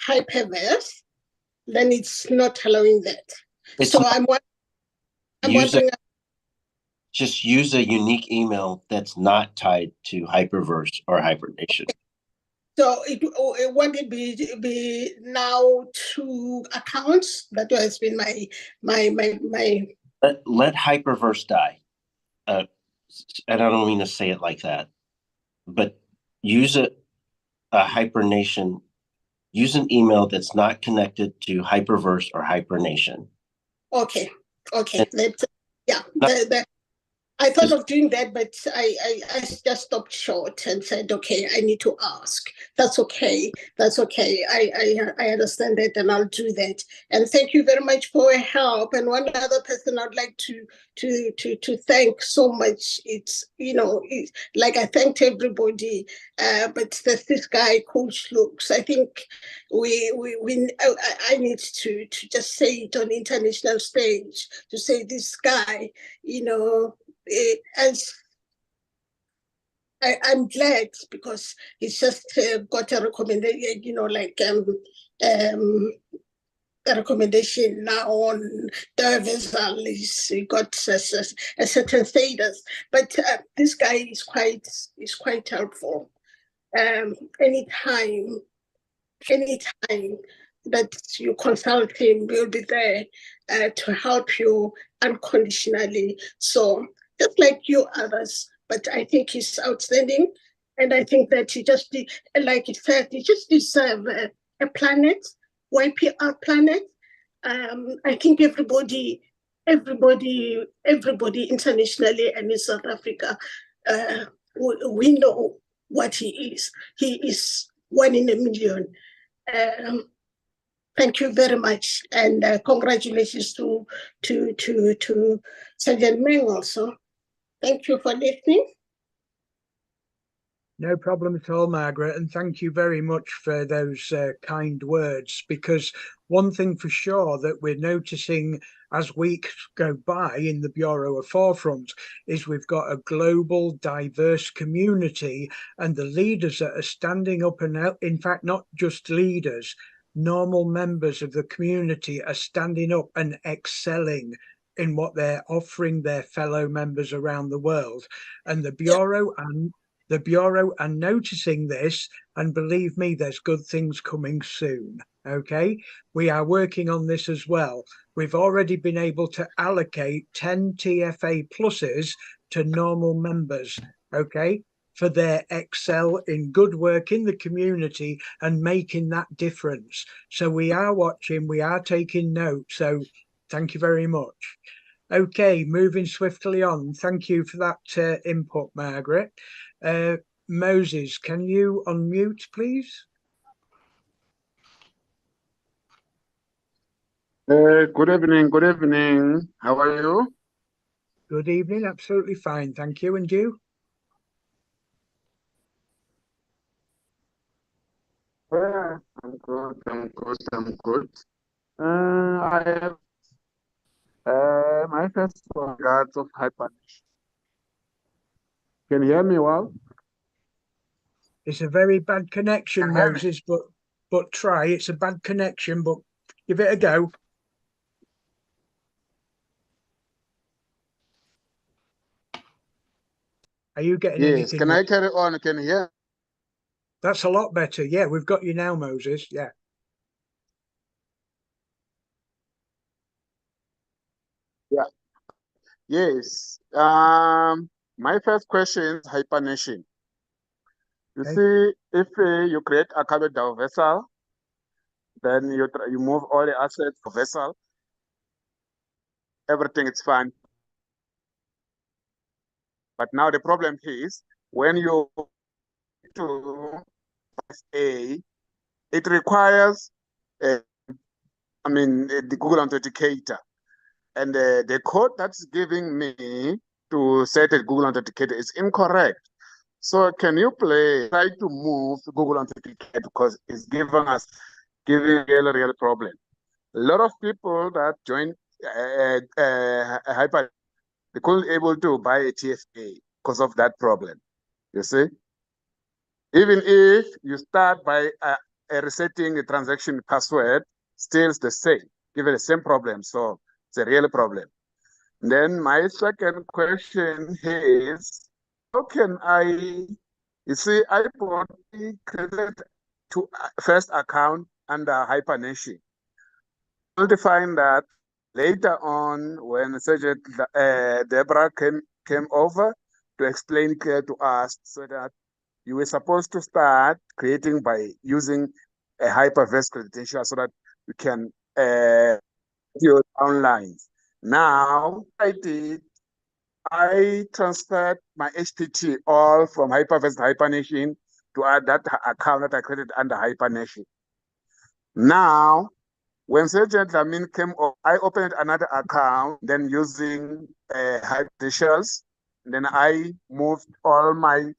Hyperverse, then it's not allowing that. I'm wondering. Just use a unique email that's not tied to Hyperverse or Hypernation. So won't it be now 2 accounts? That has been my. Let Hyperverse die. And I don't mean to say it like that, but use a Hypernation. Use an email that's not connected to Hyperverse or Hypernation. Okay. I thought of doing that, but I just stopped short and said, okay, I need to ask. That's okay. I understand that, and I'll do that. And thank you very much for your help. And one other person I'd like to thank so much. It's like I thanked everybody, but there's this guy, Coach Lux. I think I need to just say it on international stage, to say this guy, as I'm glad, because he's just got a recommendation, a recommendation now on Daoversal. He got a certain status, but this guy is quite helpful. Anytime that you consult him. We'll be there to help you unconditionally. So just like you others, but I think he's outstanding. And I think that he just, like it said, he just deserves a planet, YPR planet. I think everybody internationally and in South Africa, we know what he is. He is 1 in a million. Thank you very much, and congratulations to Sergeant Meng also. Thank you for listening. No problem at all, Margaret, and thank you very much for those kind words, because one thing for sure that we're noticing as weeks go by in the Bureau of Forefront is we've got a global, diverse community, and the leaders that are standing up and out, in fact, not just leaders, normal members of the community are standing up and excelling in what they're offering their fellow members around the world. And the Bureau are noticing this, and believe me, there's good things coming soon. Okay, we are working on this as well. We've already been able to allocate 10 TFA pluses to normal members, okay, for their excel in good work in the community and making that difference. So we are watching, we are taking note. So thank you very much. Okay, moving swiftly on. Thank you for that input, Margaret. Moses, can you unmute, please? Good evening. Good evening. How are you? Good evening. Absolutely fine. Thank you. And you? Yeah, I'm good. I'm good. I'm good. I have my first regards of hypertension. Can you hear me well? It's a very bad connection, Can you hear me? Moses, but try. It's a bad connection, but give it a go. Are you getting Yes. anything? Can I carry on? Can you hear? That's a lot better. Yeah, we've got you now, Moses. Yeah. Yeah. Yes. My first question is hypernation. You Okay. see, if you create a carbon Daoversal, then you move all the assets of vessel, everything is fine. But now the problem is when you to A, it requires the Google Authenticator, and the code that's giving me to set a Google Authenticator is incorrect. So can you try to move Google Authenticator, because it's giving real problem. A lot of people that joined Hyper, they couldn't able to buy a TFA because of that problem. You see, even if you start by resetting the transaction password, still it's the same, given the same problem. So it's a real problem. Then my second question is, how can you see, I created two first account under Hypernation. Only to find that later on, when Sergeant Deborah came over to explain clear to us, so that you were supposed to start creating by using a hyperverse credential so that you can do online. Now, I transferred my HTT all from Hyperverse to Hypernation to add that account that I created under Hypernation. Now, when Sergeant Lamin came up, I opened another account, then using credentials. Then I moved all my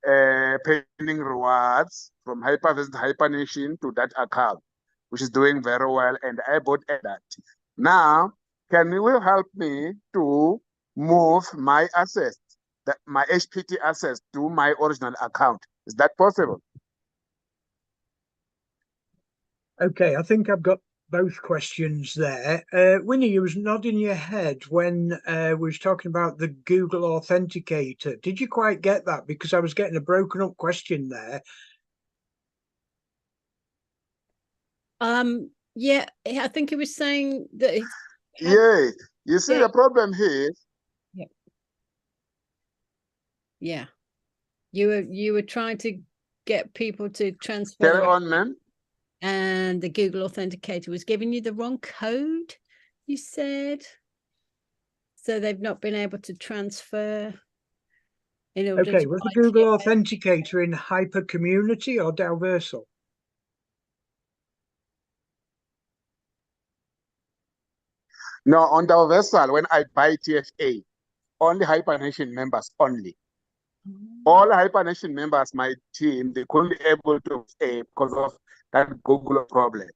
pending rewards from Hyperverse to Hypernation to that account, which is doing very well, and I bought that. Now, can you help me to move my assets, my HPT assets, to my original account? Is that possible? Okay, I think I've got both questions there. Winnie, you was nodding your head when we was talking about the Google Authenticator. Did you quite get that? Because I was getting a broken up question there. Yeah, I think he was saying that it's Yeah, you see the problem here. Yeah. You were trying to get people to transfer Carry on, ma'am. And the Google Authenticator was giving you the wrong code, you said. So they've not been able to transfer in order Okay, to was the buy Google TFA. Authenticator in Hyper Community or Daoversal? No, on Daoversal, when I buy TFA, only Hypernation members only. All Hypernation members, my team, they couldn't be able to pay because of that Google problem.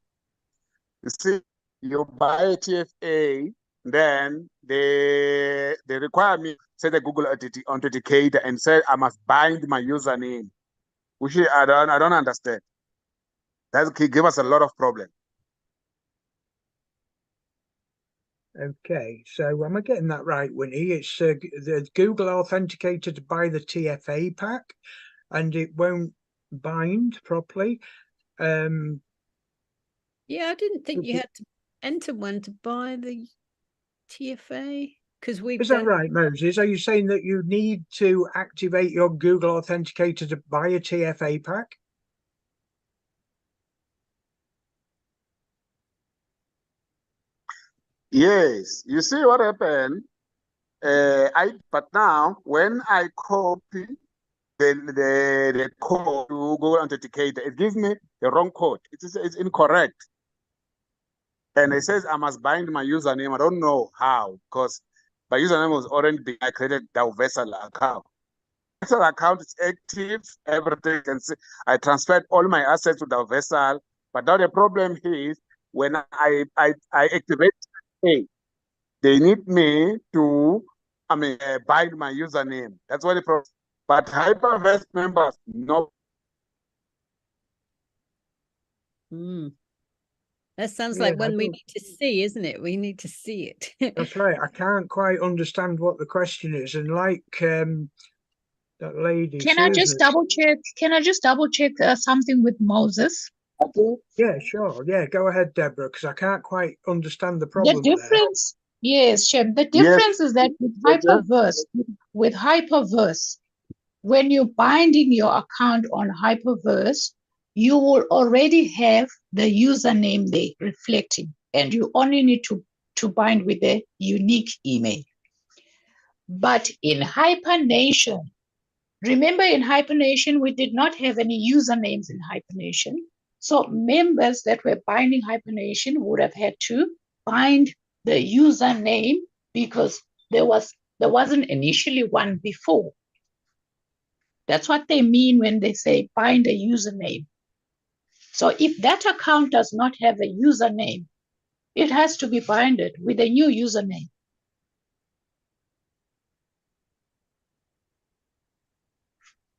You see, you buy a TFA, then they require me to set a Google Authenticator and say I must bind my username, which I don't understand. That could give us a lot of problem. Okay, so am I getting that right, Winnie? It's the Google Authenticator to buy the TFA pack, and it won't bind properly. Yeah, I didn't think you had to enter one to buy the TFA because we've Is that right, Moses? Are you saying that you need to activate your Google Authenticator to buy a TFA pack? Yes, you see what happened. But now when I copy the code to Google Authenticator, it gives me the wrong code. It's incorrect, and it says I must bind my username. I don't know how, because my username was already being I created Daoversal account. Daoversal account is active, everything can see. I transferred all my assets to Daoversal, but now the problem is when I activate it, they need me to bind my username. That's what the problem. But Hyperverse members, no. That sounds like one we need to see, isn't it? We need to see it. That's right. I can't quite understand what the question is, and like that lady. Can I just double check? Can I just double check something with Moses? Yeah, sure. Yeah, go ahead, Deborah, because I can't quite understand the problem. The difference, yes, Shem. The difference is that with Hyperverse, when you're binding your account on Hyperverse, you will already have the username there reflecting, and you only need to bind with the unique email. But in Hypernation, remember in Hypernation, we did not have any usernames in Hypernation. So members that were binding Hypernation would have had to bind the username because there wasn't initially one before. That's what they mean when they say bind a username. So if that account does not have a username, it has to be binded with a new username.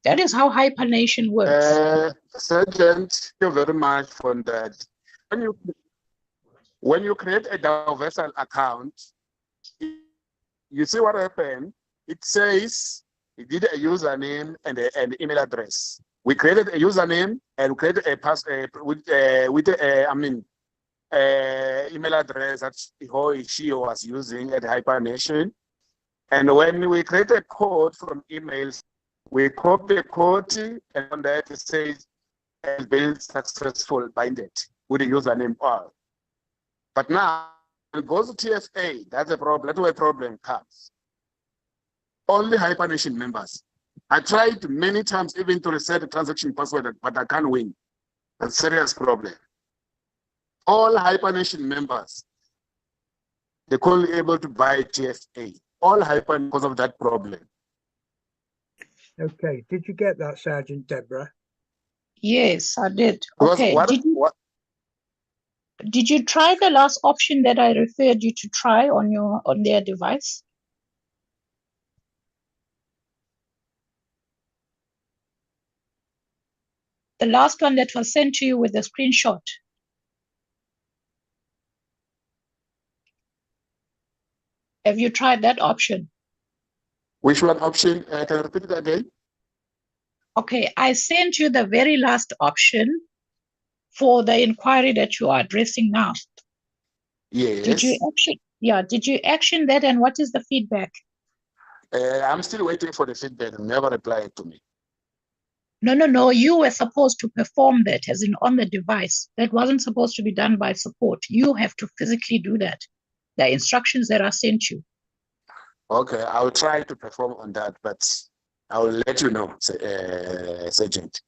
That is how Hypernation works. Sergeant, thank you very much for that. When you create a Daoversal account, you see what happened. It says it did a username and an email address. We created a username and created a email address that he or she was using at Hypernation. And when we create a code from emails, we copy the code, and on that it says has been successful binded with the username all. But now when it goes to TFA, that's a problem. That's where a problem comes. Only Hypernation members. I tried many times even to reset the transaction password, but I can't win. That's a serious problem. All Hypernation members, they're only able to buy TFA. All Hyper because of that problem. Okay, did you get that, Sergeant Deborah? Yes, I did. Okay, did you try the last option that I referred you to try on their device? The last one that was sent to you with the screenshot. Have you tried that option? Which one option? Can I repeat it again? Okay, I sent you the very last option for the inquiry that you are addressing now? Yes. Did you action? Yeah, did you action that, and what is the feedback? I'm still waiting for the feedback. Never replied to me. No. You were supposed to perform that, as in on the device. That wasn't supposed to be done by support. You have to physically do that. The instructions that are sent you. Okay, I'll try to perform on that, but I'll let you know, Sergeant.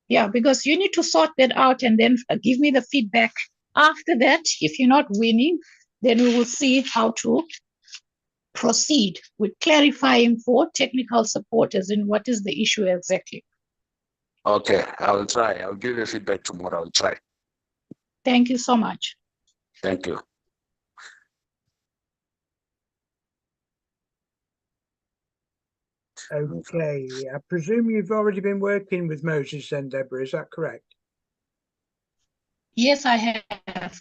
Yeah, because you need to sort that out and then give me the feedback. After that, if you're not winning, then we will see how to proceed with clarifying for technical support, as in what is the issue exactly. Okay, I will try. I'll give you feedback tomorrow. I'll try. Thank you so much. Thank you. Okay, I presume you've already been working with Moses and Deborah, is that correct? Yes, I have.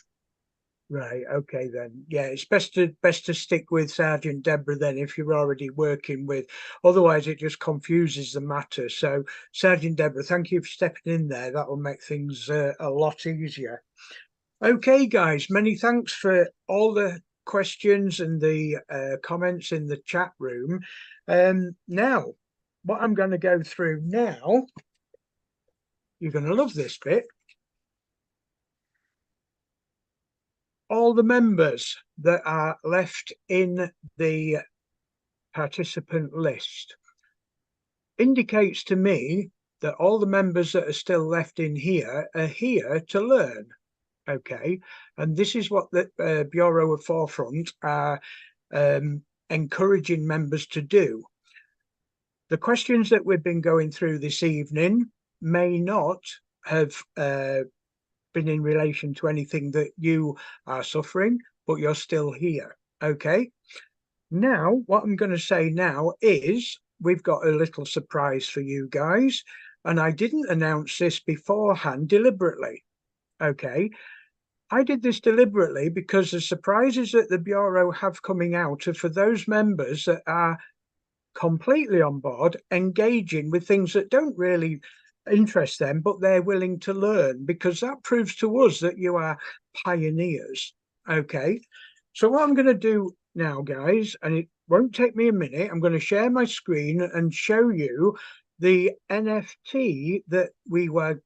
Right, okay then. Yeah, it's best to stick with Sergeant Deborah then if you're already working with, otherwise it just confuses the matter. So Sergeant Deborah, thank you for stepping in there. That will make things a lot easier. Okay, guys, many thanks for all the questions and the comments in the chat room. Now, what I'm going to go through now, you're going to love this bit. All the members that are left in the participant list indicates to me that all the members that are still left in here are here to learn. Okay, and this is what the Bureau of Forefront are encouraging members to do. The questions that we've been going through this evening may not have been in relation to anything that you are suffering, but you're still here. Okay, now what I'm going to say now is we've got a little surprise for you guys, and I didn't announce this beforehand deliberately. Okay, I did this deliberately because the surprises that the Bureau have coming out are for those members that are completely on board, engaging with things that don't really interest them, but they're willing to learn, because that proves to us that you are pioneers. Okay, so what I'm going to do now, guys, and it won't take me a minute, I'm going to share my screen and show you the NFT that we are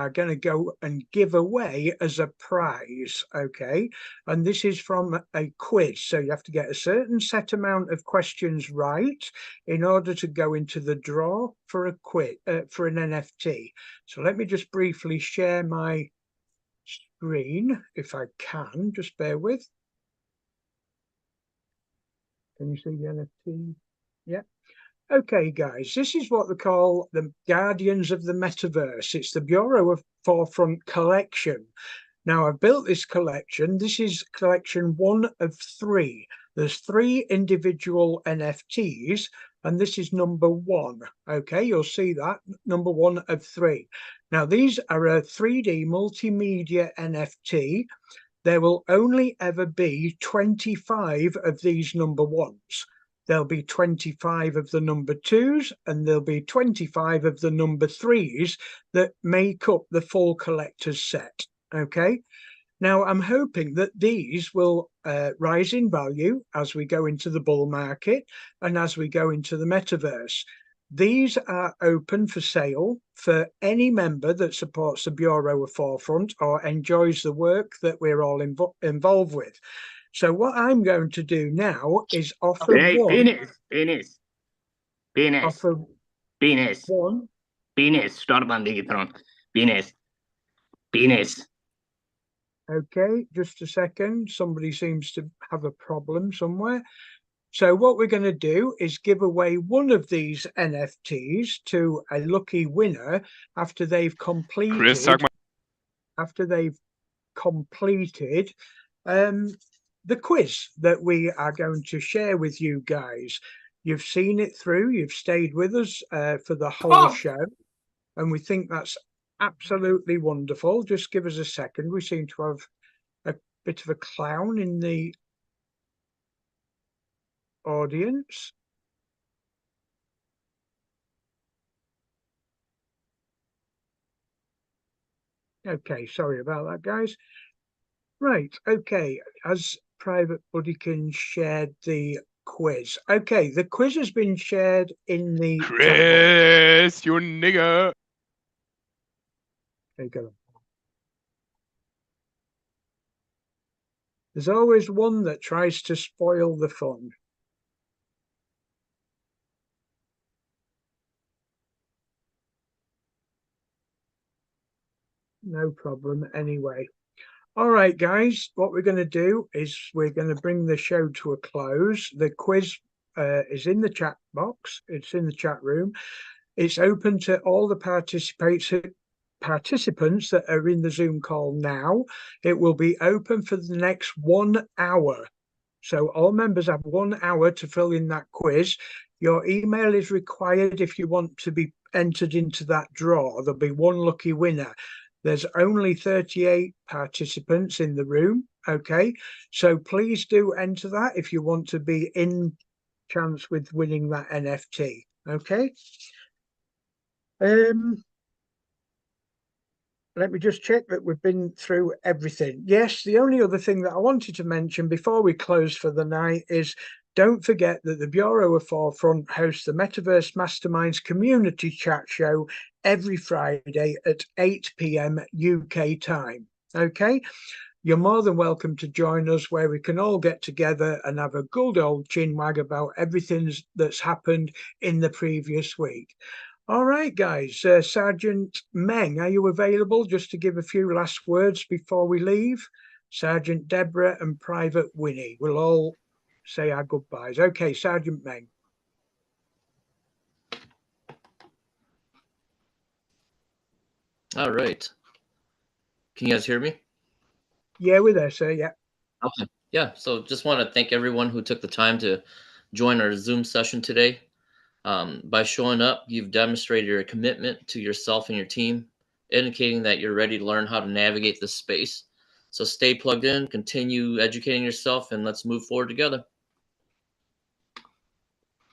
going to go and give away as a prize. Okay, and this is from a quiz, so you have to get a certain set amount of questions right in order to go into the draw for a quiz for an NFT. So let me just briefly share my screen if I can. Just bear with. Can you see the NFT? Yeah. Okay, guys, this is what they call the Guardians of the Metaverse. It's the Bureau of Forefront collection. Now, I've built this collection. This is collection 1 of 3. There's 3 individual NFTs, and this is number 1. Okay, you'll see that, number 1 of 3. Now, these are a 3D multimedia NFT. There will only ever be 25 of these number 1s. There'll be 25 of the number 2s, and there'll be 25 of the number 3s that make up the full collector's set. Okay, now I'm hoping that these will rise in value as we go into the bull market and as we go into the metaverse. These are open for sale for any member that supports the Bureau of Forefront or enjoys the work that we're all involved with. So what I'm going to do now is offer Penis. Okay, just a second. Somebody seems to have a problem somewhere. So what we're going to do is give away one of these NFTs to a lucky winner after they've completed the quiz that we are going to share with you guys. You've seen it through, you've stayed with us for the whole show, and we think that's absolutely wonderful. Just give us a second. We seem to have a bit of a clown in the audience. Okay, sorry about that, guys. Right, okay, as Private Buddykin shared the quiz. Okay, the quiz has been shared in the chat box. Chris, you nigger. There you go. There's always one that tries to spoil the fun. No problem anyway. All right, guys, what we're going to do is we're going to bring the show to a close. The quiz is in the chat box. It's in the chat room. It's open to all the participants that are in the Zoom call now. It will be open for the next 1 hour. So all members have 1 hour to fill in that quiz. Your email is required if you want to be entered into that draw. There'll be one lucky winner. There's only 38 participants in the room. Okay, so please do enter that if you want to be in chance with winning that NFT. Okay. Let me just check that we've been through everything. Yes, the only other thing that I wanted to mention before we close for the night is don't forget that the Bureau of Forefront hosts the Metaverse Masterminds community chat show every Friday at 8 p.m. UK time. Okay, you're more than welcome to join us where we can all get together and have a good old chinwag about everything that's happened in the previous week. All right, guys. Sergeant Meng, are you available just to give a few last words before we leave? Sergeant Deborah and Private Winnie. We'll all say our goodbyes. Okay, Sergeant Meng. All right. Can you guys hear me? Yeah, we're there, sir. Yeah. Okay. Yeah. So just want to thank everyone who took the time to join our Zoom session today. By showing up, you've demonstrated your commitment to yourself and your team, indicating that you're ready to learn how to navigate this space. So stay plugged in, continue educating yourself, and let's move forward together.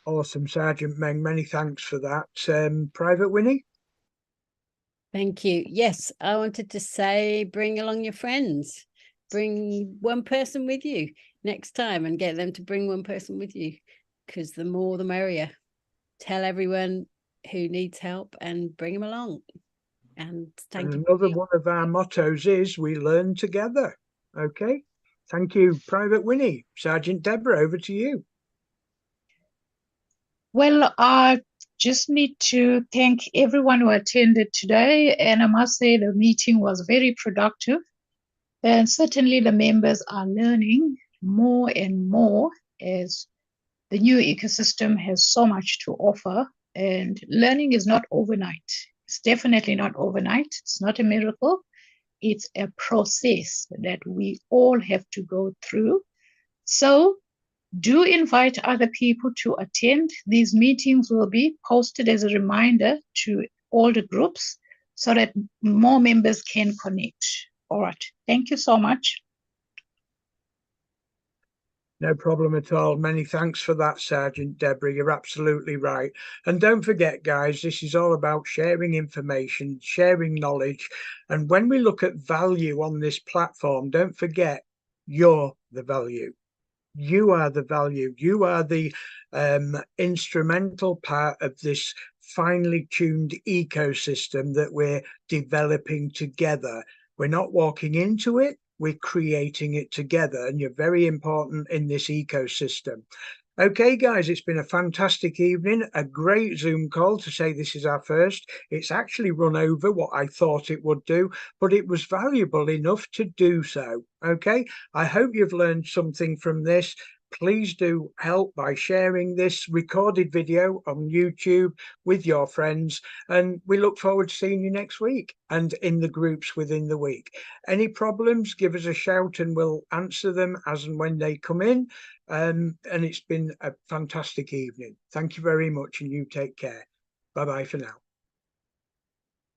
Awesome, Sergeant Meng. Many thanks for that. Private Winnie? Thank you. Yes, I wanted to say bring along your friends. Bring one person with you next time and get them to bring one person with you, because the more the merrier. Tell everyone who needs help and bring them along. And thank you. Another one of our mottos is we learn together. Okay. Thank you, Private Winnie. Sergeant Deborah, over to you. Well, I just need to thank everyone who attended today. And I must say the meeting was very productive. And certainly the members are learning more and more as the new ecosystem has so much to offer, and learning is not overnight. It's definitely not overnight. It's not a miracle. It's a process that we all have to go through. So do invite other people to attend. These meetings will be posted as a reminder to all the groups so that more members can connect. All right. Thank you so much. No problem at all. Many thanks for that, Sergeant Deborah. You're absolutely right. And don't forget, guys, this is all about sharing information, sharing knowledge. And when we look at value on this platform, don't forget, you're the value. You are the value. You are the instrumental part of this finely tuned ecosystem that we're developing together. We're not walking into it. We're creating it together, and you're very important in this ecosystem. Okay, guys, it's been a fantastic evening, a great Zoom call to say this is our first. It's actually run over what I thought it would do, but it was valuable enough to do so. Okay, I hope you've learned something from this. Please do help by sharing this recorded video on YouTube with your friends. And we look forward to seeing you next week and in the groups within the week. Any problems, give us a shout and we'll answer them as and when they come in. And it's been a fantastic evening. Thank you very much and you take care. Bye-bye for now.